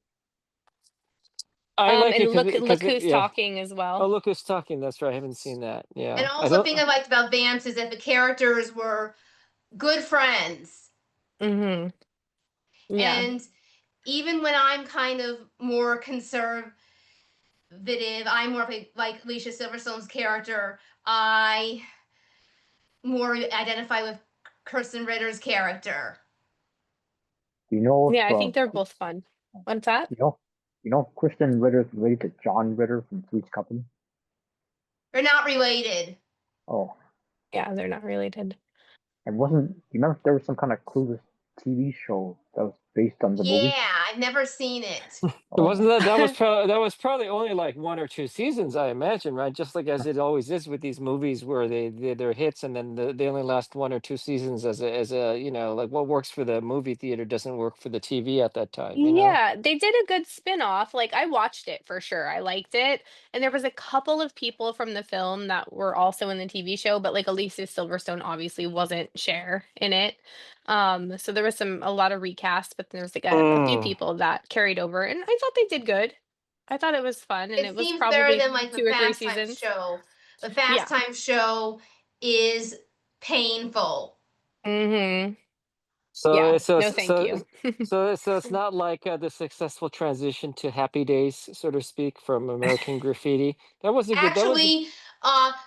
I like it And because look who's yeah. talking as Oh, well. look who's talking. That's right. I haven't seen that. And Yeah, I also, the don't. thing I liked about Vamps is that the characters were good friends. Hmm. Yeah. And even when I'm kind of more conservative I more like Alicia Silverstone's character. I more identify with Kirsten Ritter's character. Do you know Yeah, I if think they're both fun. What's that? you know if Kristen Ritter's related to John Ritter from Three's Company? They're not related. Oh, Yeah, they're not related. and wasn't you remember if there was some kind of Clueless TV show that was based on the movie? Yeah, I've never seen it. It wasn't Oh, that was probably only like 1 or 2 seasons, I imagine, right? Just like as it always is with these movies where they're hits and then they only last 1 or 2 seasons as a like what works for the movie theater doesn't work for the TV at that time, you know? Yeah, they did a good spin-off. Like I watched it for sure. I liked it. And there was a couple of people from the film that were also in the TV show, but like Alicia Silverstone obviously wasn't Cher in it. So there was a lot of recast, but there's like a few Mm. people that carried over and I thought they did good. I thought it was fun and It it was seems better probably than like the 2 or 3 Fast Time seasons. show. The Yeah. Fast Time show is painful. Mm-hmm. So Yeah. so No, thank so you. so it's not like the successful transition to Happy Days, so to speak, from American Graffiti. That was a good. That was Actually,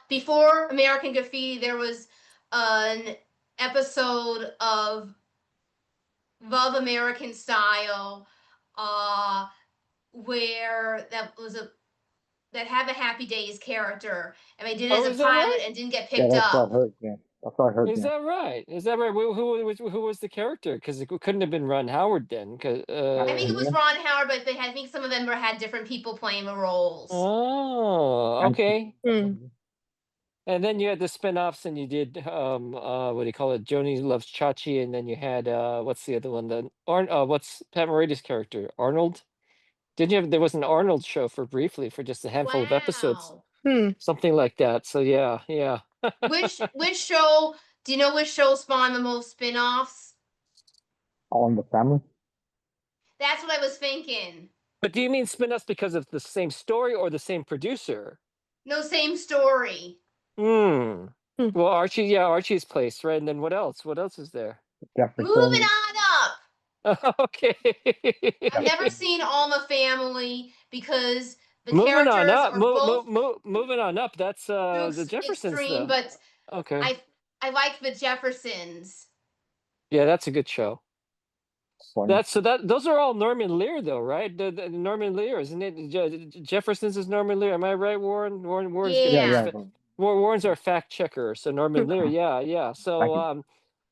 before American Graffiti, there was an episode of Love American Style, where that have a Happy Days character, and they did it oh, as a is that pilot right? and didn't get yeah, picked that's what I up. heard. Yeah, that's what I heard. Is Yeah, that right? Is that right? Who was the character? Because it couldn't have been Ron Howard then. Cause I think it was Maximilian. Ron Howard, but I think some of them had different people playing the roles. oh, okay. Mm. And then you had the spin-offs, and you did what do you call it? Joni Loves Chachi, and then you had what's the other one? What's Pat Morita's character? Arnold? Didn't you have there was an Arnold show for briefly for just a handful of episodes, Wow. Hmm. something like that. So yeah, yeah. Which show? Do you know which show spawned the most spin-offs? All in the Family. That's what I was thinking. But do you mean spin-offs because of the same story or the same producer? No, same story. Hmm. Hmm. Well, Archie's Place, right? And then what else? What else is there? Moving Jefferson. on up. Okay. I've never seen All in the Family because the Moving on characters up. are both Moving on up. That's too the Jeffersons, extreme, though. but Okay. I like the Jeffersons. Yeah, that's a good show. Funny. Those are all Norman Lear, though, right? The Norman Lear, isn't it? Jefferson's is Norman Lear. Am I right, Warren? Warren's Yeah, getting his Yeah. yeah. Warren's our fact checker. So Norman Lear, yeah, yeah. Thank So you.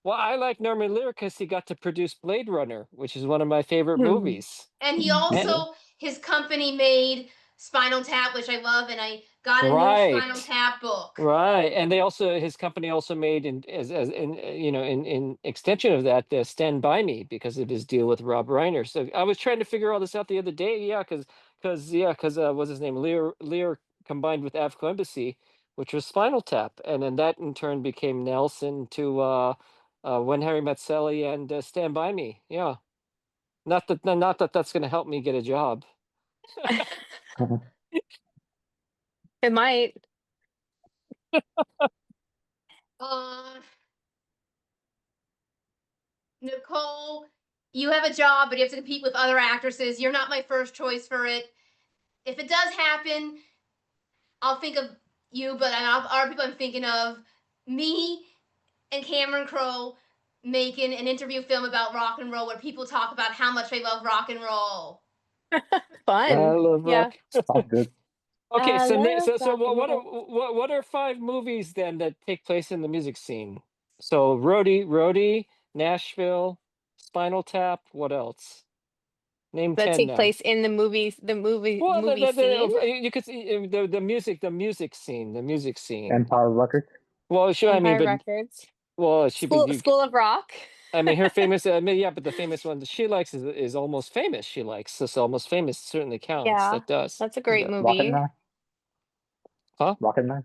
well, I like Norman Lear because he got to produce Blade Runner, which is one of my favorite Hmm. movies. And he And, also, his company made Spinal Tap, which I love, and I got a new Spinal right. Tap book. Right, and his company also made in as in in extension of that Stand By Me because of his deal with Rob Reiner. So I was trying to figure all this out the other day. Yeah, because what's his name? Lear combined with Avco Embassy, which was Spinal Tap, and then that in turn became Nelson to When Harry Met Sally and Stand By Me. Yeah, not that that's going to help me get a job. It might. Uh, Nicole, you have a job, but you have to compete with other actresses. You're not my first choice for it. If it does happen, I'll think of you, but other people I'm thinking of, me and Cameron Crowe making an interview film about rock and roll where people talk about how much they love rock and roll. I Fun. love Yeah. rock. Sounds good. Okay, I so love rock and what are roll. what are 5 movies then that take place in the music scene? So Roadie, Nashville, Spinal Tap. What else? Name That 10 take now. place in the movie Well, movie scene. you could see the music scene, the music scene. Empire Records. Well, sure. I mean, Empire but Records. well, she but you. School of Rock. I mean, her famous. I mean, yeah, but the famous one that she likes is Almost Famous. She likes so Almost Famous certainly counts. Yeah. That does. That's a It great does. Rocket movie. Man. Huh? Rocket Man.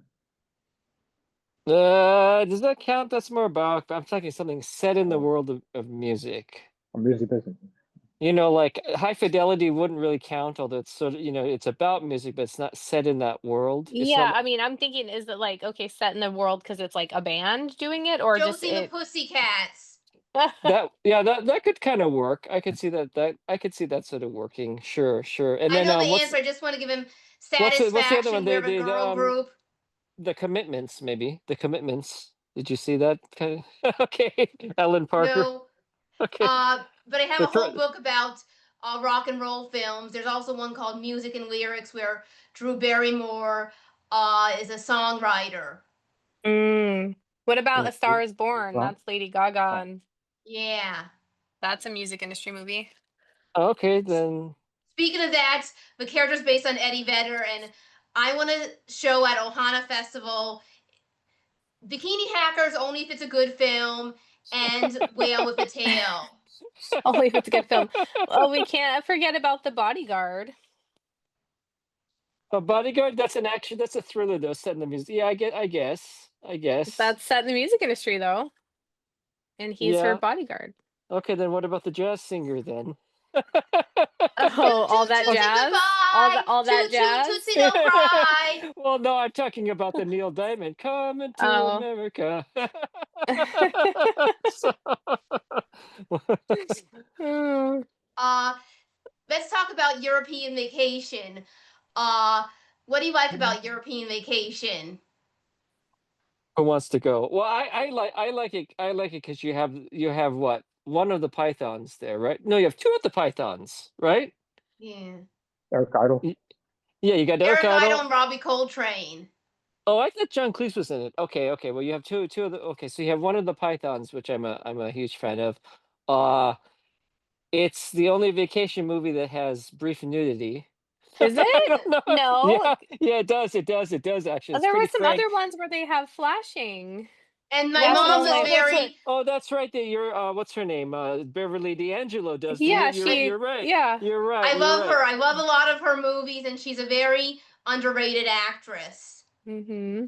Does that count? That's more about. I'm talking something set in the Oh, world of music. music business. You know, like High Fidelity wouldn't really count, although it's sort of it's about music, but it's not set in that world. It's Yeah, not. I mean, I'm thinking, is it like, okay, set in the world because it's like a band doing it, or just Josie and the it? Pussycats. that could kind of work. I could see I could see that sort of working. Sure, sure. And I then know the answer. I just want to give him what's the other one? satisfaction. We're a girl group. The Commitments, maybe. The Commitments. Did you see that kind of okay. Ellen Parker. No, Okay. but I have The a whole cr- book about rock and roll films. There's also one called Music and Lyrics where Drew Barrymore is a songwriter. What about A Star Is Born? Well, That's Lady Gaga, oh, and Yeah. that's a music industry movie. okay, then Speaking of that, the character's based on Eddie Vedder, and I want to show at Ohana Festival Bikini Hackers only if it's a good film, and Whale with a Tail. Only if it's a good film. Oh, we can't forget about The Bodyguard. a Bodyguard, that's an action, that's a thriller though, set in the music. Yeah, I guess. I guess. That's set in the music industry, though, and he's her Yeah. bodyguard. Okay, then what about the jazz singer then? Oh, all that Tootsie jazz? goodbye. All that Toot toot jazz? tootsie don't cry. Well, no, I'm talking about the Neil Diamond coming to Oh. America. So- Mm. Let's talk about European Vacation. What do you like about European Vacation? Who wants to go? Well, I like it. I like it because you have what, one of the pythons there, right? No, you have two of the pythons, right? Yeah. Eric Idle. Yeah, you got Eric Eric Idle. Idle and Robbie Coltrane. Oh, I thought John Cleese was in it. Okay, okay. Well, you have two of the. Okay, so you have one of the pythons, which I'm a huge fan of. Uh, it's the only vacation movie that has brief nudity. Is I it? don't know. No. Yeah, it does. It does. It does actually. It's There were pretty some frank. other ones where they have flashing. And my Yeah, Oh mom no, so, was no, like, that's right. very Oh, that's right. That you're what's her name? Beverly D'Angelo does the yeah, you're right. yeah. You're right. I You're love right. her. I love a lot of her movies, and she's a very underrated actress. Mm-hmm.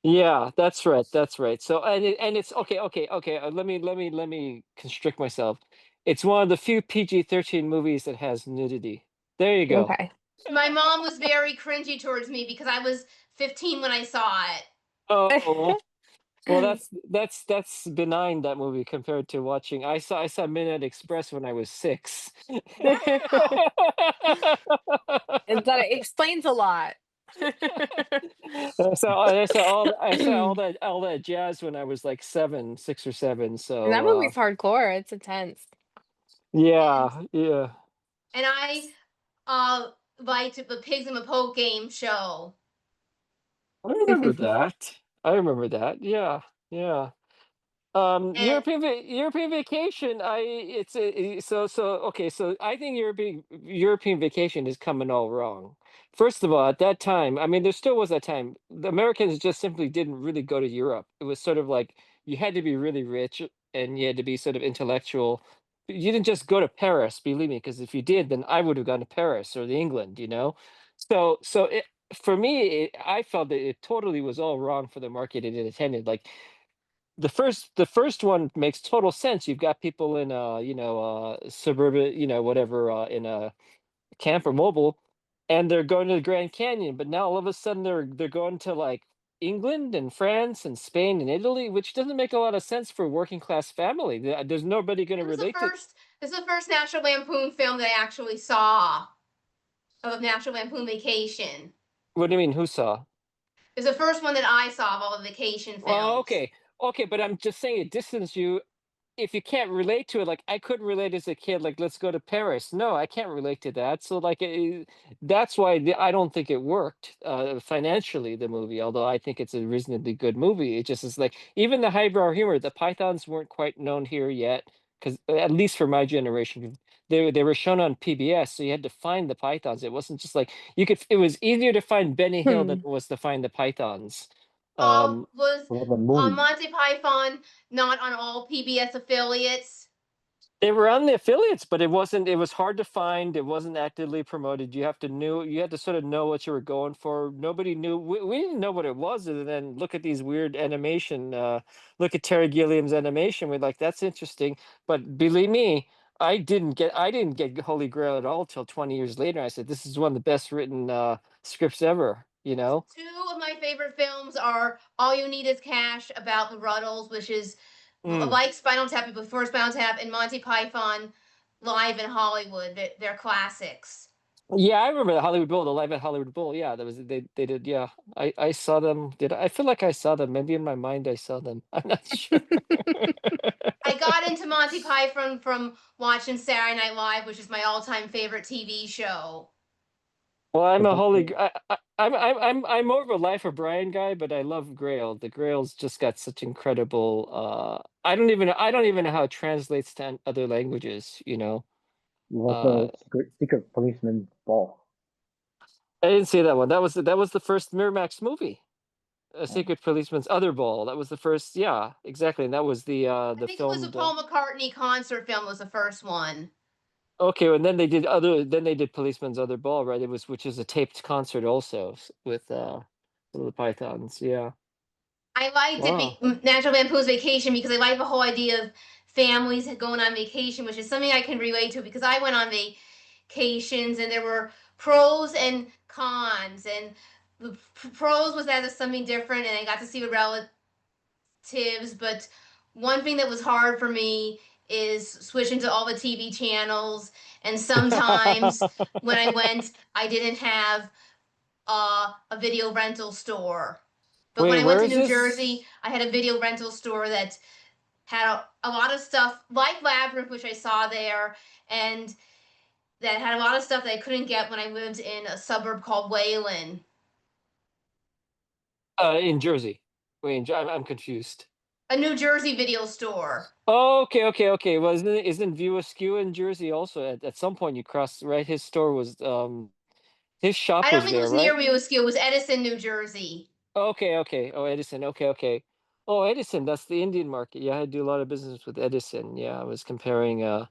Yeah, that's right. That's right. So and it's okay, okay, okay. Let me constrict myself. It's one of the few PG-13 movies that has nudity. There you go. Okay. My mom was very cringy towards me because I was 15 when I saw it. Oh, well, that's benign, that movie, compared to watching. I saw Midnight Express when I was 6. Wow. And that explains a lot. I saw And all that jazz when I was like 7, 6 or 7. that So movie's hardcore. It's intense. And yeah, yeah. and I liked the Pigs in the Poke game show. I remember that. I remember that. Yeah, yeah. And European Vacation. Okay. So I think European Vacation is coming all wrong. First of all, at that time, I mean, there still was that time. The Americans just simply didn't really go to Europe. It was sort of like you had to be really rich and you had to be sort of intellectual. You didn't just go to Paris, believe me, because if you did, then I would have gone to Paris or the England, you know. For me, I felt that it totally was all wrong for the market it intended. Like the first one makes total sense. You've got people in suburban, whatever, in a camper mobile, and they're going to the Grand Canyon, but now all of a sudden they're going to like England and France and Spain and Italy, which doesn't make a lot of sense for a working class family. There's nobody going to it was the relate to. first. This is the first National Lampoon film that I actually saw of National Lampoon Vacation. What do you mean? Who saw? It's the first one that I saw of all the vacation Well, films. okay, okay, but I'm just saying it distances you. If you can't relate to it, like I couldn't relate as a kid, like let's go to Paris. No, I can't relate to that. So like that's why I don't think it worked financially, the movie. Although I think it's a reasonably good movie. It just is like even the highbrow humor. The Pythons weren't quite known here yet, because at least for my generation, they were shown on PBS, so you had to find the Pythons. It wasn't just like you could. It was easier to find Benny Hill than Hmm. it was to find the Pythons. Um, Was Well, the movie. Monty Python not on all PBS affiliates? They were on the affiliates, but it wasn't. It was hard to find. It wasn't actively promoted. You had to sort of know what you were going for. Nobody knew. We didn't know what it was, other than look at these weird animation. Look at Terry Gilliam's animation. We're like, that's interesting. But believe me, I didn't get Holy Grail at all till 20 years later. I said, this is one of the best written scripts ever. You know. Two of my favorite films are All You Need Is Cash about the Ruddles, which is Mm. like Spinal Tap before Spinal Tap and Monty Python Live in Hollywood. They're classics. Yeah, I remember the Hollywood Bowl, the Live at Hollywood Bowl. Yeah, that was they did. Yeah, I saw them. I feel like I saw them. Maybe in my mind I saw them. I'm not sure. I got into Monty Python from watching Saturday Night Live, which is my all-time favorite TV show. Well, I'm So a don't holy. you, I'm more of a Life of Brian guy, but I love Grail. The Grail's just got such incredible. I don't even know how it translates to other languages. You know. you love Uh, the secret policeman ball. I didn't see that one. That was the first Miramax movie. A Oh, Secret Policeman's Other Ball. That was the first. Yeah, exactly. And that was I the think it was a film. Paul McCartney concert film was the first one. Okay, and then they did Policeman's Other Ball, right? It was which is a taped concert also with the Pythons. Yeah. I liked it, Wow. National Lampoon's Vacation, because I like the whole idea of families going on vacation, which is something I can relate to because I went on vacations and there were pros and cons. And the pros was that it's something different and I got to see with relatives. But one thing that was hard for me is switching to all the TV channels. And sometimes when I went, I didn't have a video rental store. But when Wait, I went where to is New this? Jersey, I had a video rental store that had a lot of stuff like Labyrinth, which I saw there, and that had a lot of stuff that I couldn't get when I lived in a suburb called Wayland. In Jersey. Wait, I'm confused. A New Jersey video store. Oh, okay. Well, isn't View Askew in Jersey also? At some point you crossed, right? His store was his shop I don't was think it there, was near right? Wheelskill. It was Edison, New Jersey. Okay. Oh, Edison. Okay. Oh, Edison, that's the Indian market. Yeah, I do a lot of business with Edison. Yeah, I was comparing uh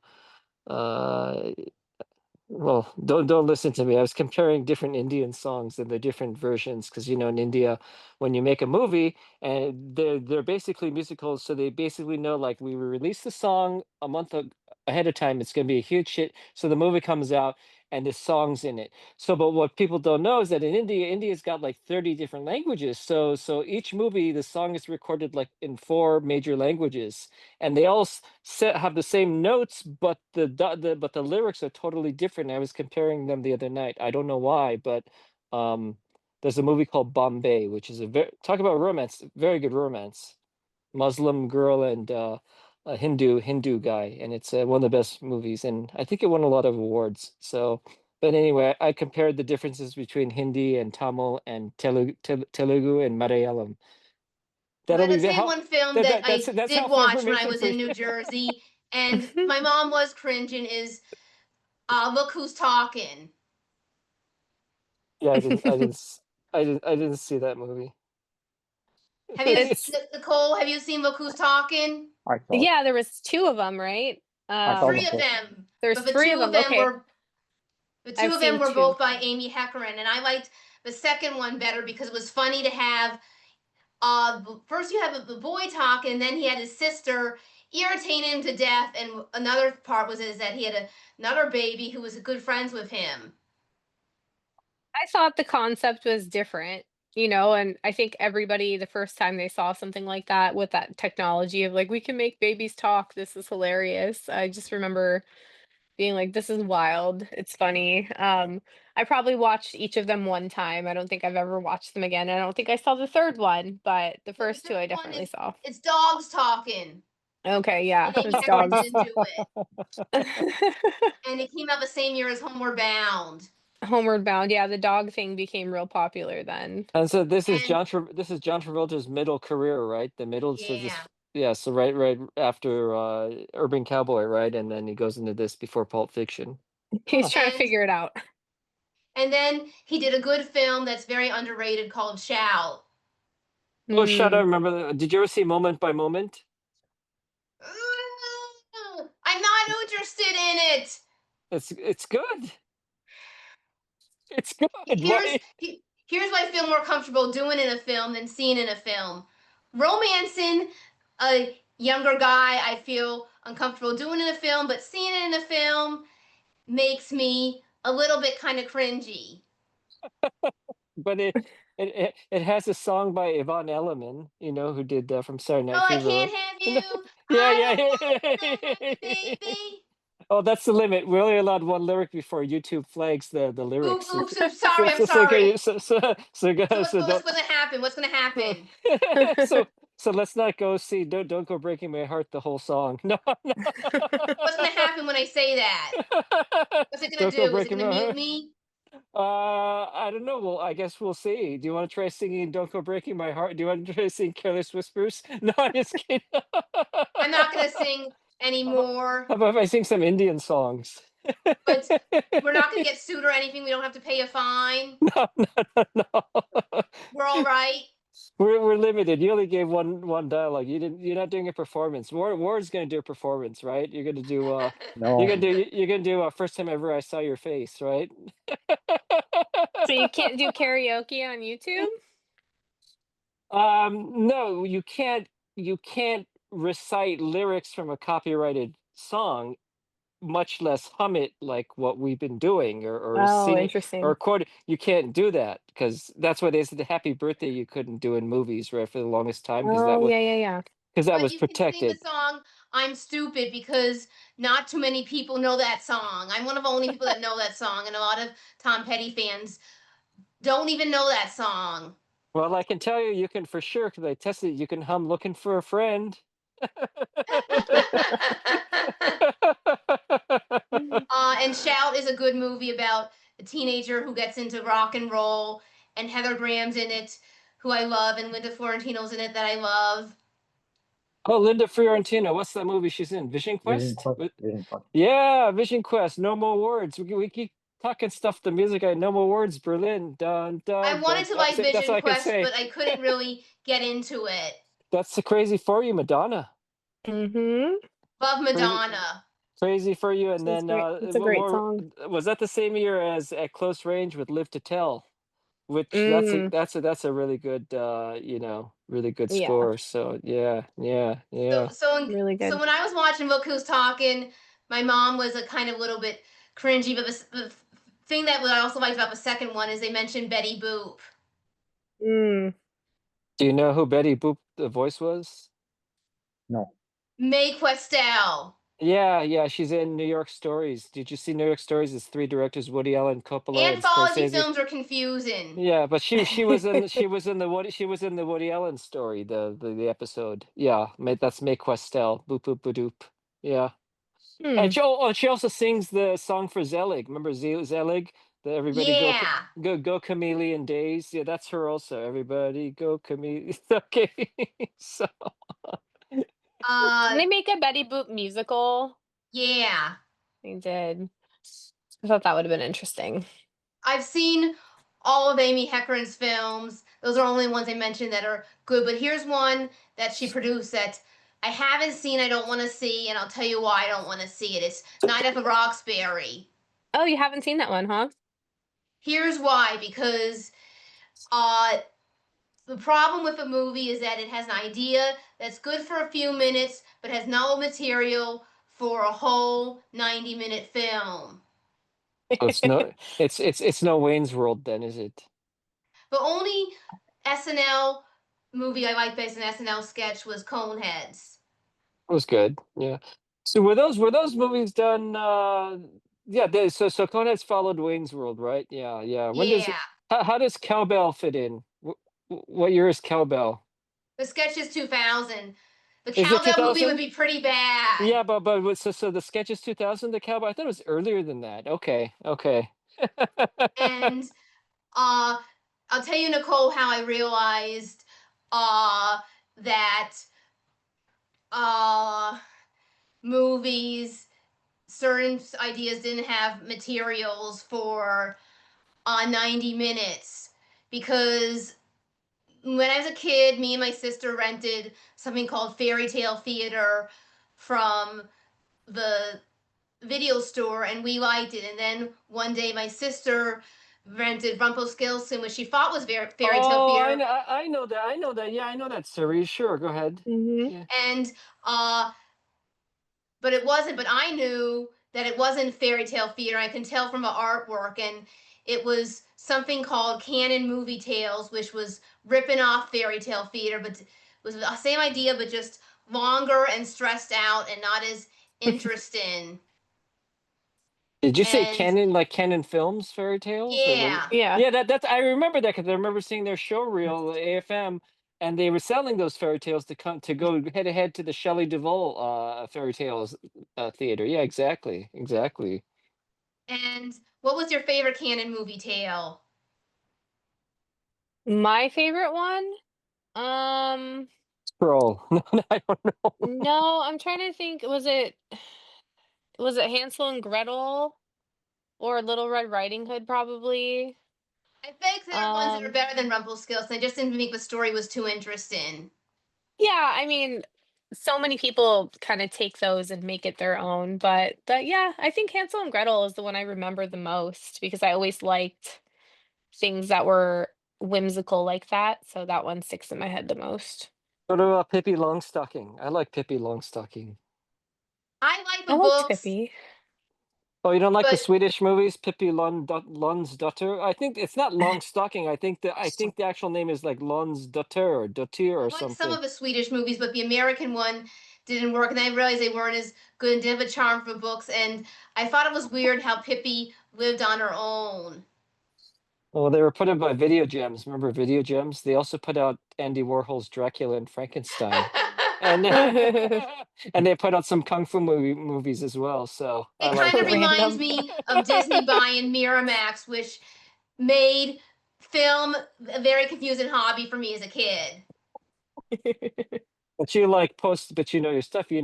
well, don't listen to me. I was comparing different Indian songs and the different versions because in India, when you make a movie and they're basically musicals, so they basically know like we will release the song a month ahead of time. It's going to be a huge hit. So the movie comes out and the songs in it. So, but what people don't know is that in India, India's got like 30 different languages. So each movie, the song is recorded like in 4 major languages, and they all have the same notes, but the lyrics are totally different. I was comparing them the other night. I don't know why, but um, there's a movie called Bombay, which is a very talk about romance, very good romance, Muslim girl and a Hindu guy, and it's one of the best movies, and I think it won a lot of awards. So, but anyway, I compared the differences between Hindi and Tamil and Telugu and Malayalam. Well, That'll I be gotta say how one film that I that's did helpful watch when I information was for in you. New Jersey, and my mom was cringing, is Look Who's Talking. Yeah, I didn't see that movie. Have you, It's Nicole, have you seen Look Who's Talking? I saw it. yeah, there was two of them, right? I saw Three them of both. them, There's but the three of two of them. them Okay, were the two I've of them seen were two. both by Amy Heckerling, and I liked the second one better because it was funny to have. First you have the boy talk, and then he had his sister irritating him to death, and another part was is that he had another baby who was good friends with him. I thought the concept was different, and I think everybody, the first time they saw something like that with that technology of like, we can make babies talk, this is hilarious. I just remember being like, this is wild. It's funny. I probably watched each of them one time. I don't think I've ever watched them again. I don't think I saw the third one, but the Yeah, the first two third I one definitely is saw. it's dogs talking, Okay, yeah, and Amy it's Heckerling dogs. didn't do it, and it came out the same year as Homeward Bound. Homeward Bound. Yeah, the dog thing became real popular then. And so And This is John Travolta's middle career, right? The middle, so yeah, this yeah, so right after Urban Cowboy, right? And then he goes into this before Pulp Fiction. He's Huh. trying to and figure it out. then he did a good film that's very underrated called Shout. Oh, shut Mm. up! Remember, did you ever see Moment by Moment? I'm not interested in it. It's good. It's good. Here's Why? here's why I feel more comfortable doing in a film than seeing in a film. Romancing a younger guy, I feel uncomfortable doing in a film, but seeing it in a film makes me a little bit kind of cringy. But it has a song by Yvonne Elliman, who did from Saturday No, Night I Fever. can't have You know? you. Yeah, I yeah, don't want you to have me, yeah. baby. Oh, that's the limit. We're only allowed one lyric before YouTube flags the Oops, lyrics. oops, oops. Sorry, I'm So sorry. okay, so So guys, what's so what's don't gonna happen? What's gonna so happen? so so let's not go see don't go breaking my heart the whole song. No, no. What's gonna happen when I say that? What's it gonna Don't go do? Is it breaking gonna my mute heart. me? I don't know. Well, I guess we'll see. Do you want to try singing "Don't Go Breaking My Heart"? Do you want to try singing "Careless Whispers"? No, I'm just kidding. I'm not gonna sing How about, anymore. how about if I sing some Indian songs? But we're not gonna get sued or anything. We don't have to pay a fine. No, no, no, no. We're all right. We're limited. You only gave one dialogue. You're not doing a performance. Ward's gonna do a performance, right? You're gonna do No, first time ever I saw your face, right? So you can't do karaoke on YouTube? No, you can't recite lyrics from a copyrighted song, much less hum it like what we've been doing, or Oh, sing it or interesting. quote it. You can't do that because that's why they said the happy birthday you couldn't do in movies, right, for the longest time because Oh, yeah, yeah, yeah. But was you can sing the protected. song "I'm Stupid" because not too many people know that song. I'm one of the only people that know that song, and a lot of Tom Petty fans don't even know that song. Well, I can tell you, you can for sure because I tested it. You can hum "Looking for a Friend." And Shout is a good movie about a teenager who gets into rock and roll, and Heather Graham's in it, who I love, and Linda Florentino's in it that I love. Oh, Linda Fiorentino. What's that movie she's in? Vision Vision Quest? Quest, Vision Quest. Yeah, Vision Quest. No more words. We keep talking stuff. The music. No more words. Berlin. Dun I dun wanted dun. to like That's all Vision I can Quest, say. but I couldn't really get into it. That's the crazy for you, Madonna. Mhm. Love Crazy, Madonna. crazy for you. And It's then great. It's a what great more? song. Was that the same year as At Close Range with Live to Tell? Which Mm, that's a really good really good yeah, score. So yeah, yeah, So yeah. so really so good. when I was watching Look Who's Talking, my mom was a kind of little bit cringy, but the thing that what I also liked about the second one is they mentioned Betty Boop. Mm. Do you know who Betty Boop the voice was? No, Mae Questel. Yeah, yeah, she's in New York Stories. Did you see New York Stories? It's three directors, Woody Allen, Coppola, and Anthology Scorsese. films are confusing. Yeah, but she was in the Woody Allen story, the episode. Yeah, that's Mae Questel. Boop boop boop doop. Yeah. Hmm. And she also sings the song for Zelig. Remember Zelig? The Everybody Yeah. Go Chameleon Days. Yeah, that's her also. Everybody Go Chameleon. Okay. So Didn't Uh they make a Betty Boop musical? yeah. They did. I thought that would have been interesting. I've seen all of Amy Heckerling's films. Those are only ones I mentioned that are good, but here's one that she produced that I haven't seen, I don't want to see, and I'll tell you why I don't want to see it. It's Night at the Roxbury. Oh, you haven't seen that one, huh? Here's why, because uh the problem with the movie is that it has an idea that's good for a few minutes, but has no material for a whole 90-minute film. it's no it's no Wayne's World then, is it? The only SNL movie I liked based on SNL sketch was Coneheads. It was good. Yeah. So were those movies done yeah, so Conan's followed Wayne's World, right? Yeah, yeah. When does Yeah. how does Cowbell fit in? What year is Cowbell? The sketch is 2000. The Is it Cowbell movie would 2000? be pretty bad. Yeah, so the sketch is 2000, the Cowbell. I thought it was earlier than that. Okay, okay. And uh I'll tell you, Nicole, how I realized that uh movies, certain ideas didn't have materials for 90 minutes, because when I was a kid, me and my sister rented something called Fairy Tale Theater from the video store, and we liked it. And then one day my sister rented Rumpelstiltskin, which she thought was Fairy Tale Oh, Theater, I know that. I know that. Yeah, I know that series. Sure, go ahead. Mhm. Yeah. and but it wasn't. But I knew that it wasn't Fairy Tale Theater. I can tell from the artwork, and it was something called Canon Movie Tales, which was ripping off fairy tale theater, but was the same idea, but just longer and stressed out and not as interesting. Did you say And Canon, like Canon Films fairy tales, or what? yeah, Yeah. Yeah, that's I remember that because I remember seeing their show reel AFM, and they were selling those fairy tales to come to go head to head to the Shelley Duvall fairy tales theater. Yeah, exactly, exactly. and what was your favorite Canon movie tale? My favorite one? Um, Scroll. No, I don't know. no, I'm trying to think. Was it Hansel and Gretel or Little Red Riding Hood probably? I think there are ones that are Um, better than Rumpelstiltskin. They just didn't think the story was too interesting. yeah, I mean, so many people kind of take those and make it their own, but yeah, I think Hansel and Gretel is the one I remember the most because I always liked things that were whimsical like that, so that one sticks in my head the most. What about Pippi Longstocking? I like Pippi Longstocking. I like I the liked books, Pippi. Oh, you don't like the but Swedish movies, Pippi Lonsdotter? I think it's not Longstocking. I think the actual name is like Lonsdotter or Dottir I or like some something. of the Swedish movies, but the American one didn't work, and I realized they weren't as good and didn't have a charm for books. And I thought it was weird how Pippi lived on her own. Well, they were put out by Video Gems. Remember Video Gems? They also put out Andy Warhol's Dracula and Frankenstein, and and they put out some kung fu movies as well. So I It like kind of them. reminds Random. me of Disney buying Miramax, which made film a very confusing hobby for me as a kid. But you like post, but you know your stuff. You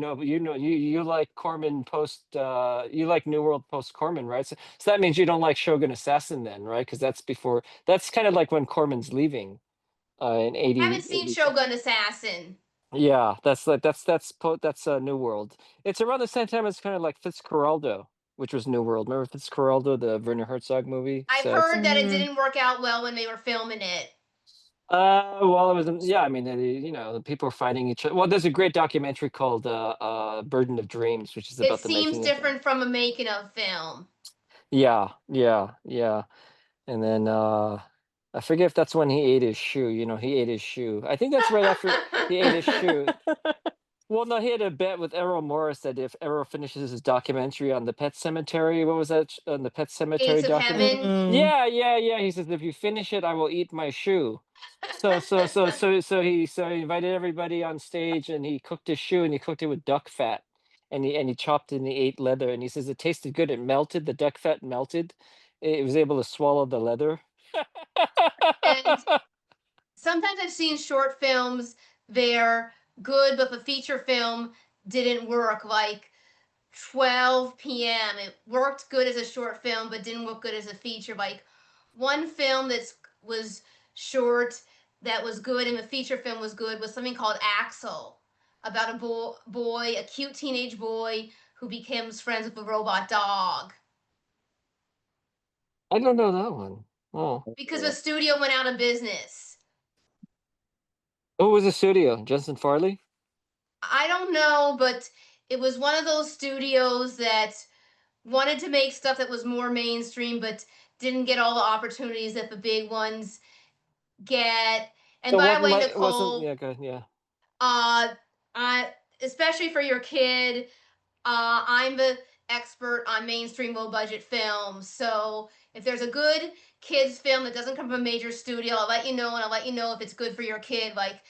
like Corman post. You like New World post Corman, right? So that means you don't like Shogun Assassin then, right? Because that's before. That's kind of like when Corman's leaving in I haven't seen 80. Shogun Assassin. Yeah, that's New World. It's around the same time as kind of like Fitzcarraldo, which was New World. Remember Fitzcarraldo, the Werner Herzog movie? I've So it's heard that it Mhm. didn't work out well when they were filming it. well, it was yeah. I mean, the people are fighting each other. Well, there's a great documentary called "Burden of Dreams," which is It about the seems making of it. different from a making of film. Yeah, yeah, yeah. And then I forget if that's when he ate his shoe. He ate his shoe. I think that's right after he ate his shoe. Well, no, he had a bet with Errol Morris that if Errol finishes his documentary on the Pet Cemetery, what was that? On the Pet Cemetery Gates of document? Heaven. Mm. Yeah, yeah, yeah. He says if you finish it, I will eat my shoe. So he invited everybody on stage and he cooked his shoe and he cooked it with duck fat, and he chopped and he ate leather and he says it tasted good. It melted. The duck fat melted. It was able to swallow the leather. And sometimes I've seen short films, they're good, but the feature film didn't work. Like 12 p.m. It worked good as a short film, but didn't work good as a feature. Like one film that was short that was good and the feature film was good was something called Axel, about a boy, a cute teenage boy who becomes friends with a robot dog. I don't know that one. Oh, Because the studio went out of business. who was the studio? Jensen Farley? I don't know, but it was one of those studios that wanted to make stuff that was more mainstream, but didn't get all the opportunities that the big ones get. And So it by the wasn't way, like it wasn't. Nicole, Yeah, good. Yeah. uh, I, especially for your kid, I'm the expert on mainstream low budget films. So if there's a good kids film that doesn't come from a major studio, I'll let you know, and I'll let you know if it's good for your kid. Like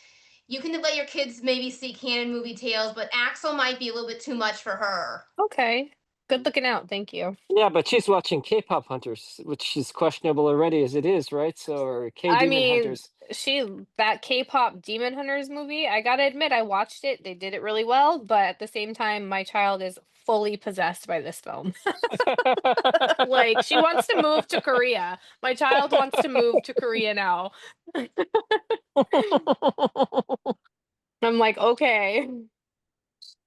you can let your kids maybe see Canon Movie Tales, but Axel might be a little bit too much for her. Okay. Good looking out. Thank you. Yeah, but she's watching K-pop Hunters, which is questionable already as it is, right? So, or I K-Demon mean, Hunters. that K-pop Demon Hunters movie, I gotta admit, I watched it. They did it really well, but at the same time, my child is fully possessed by this film. Like, she wants to move to Korea. My child wants to move to Korea now. I'm like, okay.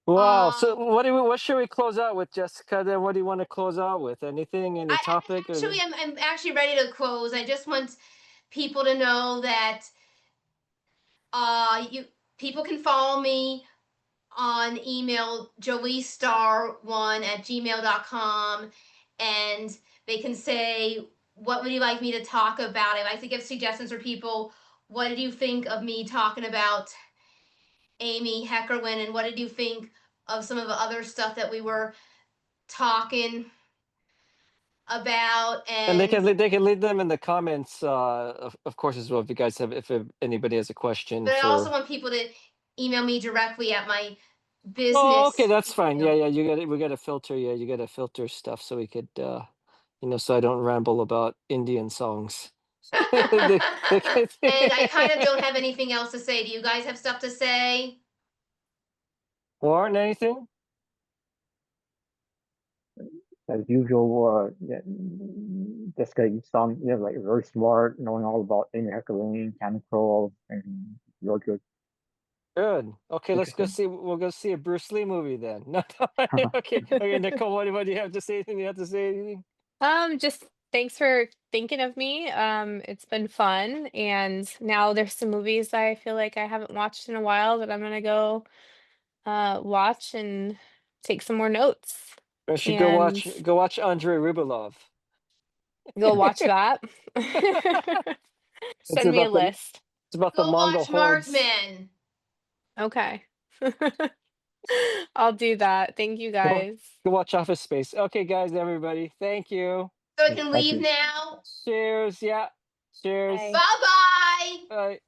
Wow. So, Um, what should we close out with, Jessica? Then, what do you want to close out with? Anything? Any topic? Or I'm actually ready to close. I just want people to know that you people can follow me on email joeystar1@gmail.com, and they can say what would you like me to talk about? I like to give suggestions for people. What did you think of me talking about Amy Heckerling, and what did you think of some of the other stuff that we were talking about? And And they can leave them in the comments, of course, as well. If you guys have, if anybody has a question but I also for. want people to email me directly at my Oh, business okay, that's fine. Yeah, email. yeah, you got it. We got to filter. Yeah, you got to filter stuff so we could, so I don't ramble about Indian songs. They can- And I kind of don't have anything else to say. Do you guys have stuff to say? Warren, anything? As usual, yeah, Jessica, you sound like very smart, knowing all about Amy Heckerling, Cannon Crowe, and you're good. Good. Okay, let's go Interesting. see. We'll go see a Bruce Lee movie then. No, okay, okay, Nicole. What do you have to say? Anything you have to say? Anything? Just thanks for thinking of me. It's been fun, and now there's some movies I feel like I haven't watched in a while that I'm gonna go watch and take some more notes I should and go watch Andrei Rublev. go watch that. It's Send me a list. about the Go Mongol watch hordes. Markman. Okay. I'll do that. Thank you Go, guys. go watch Office Space. Okay, guys, everybody. Thank you. So I can Thank leave you. now. Cheers. Yeah. Cheers. Bye. Bye bye. Bye.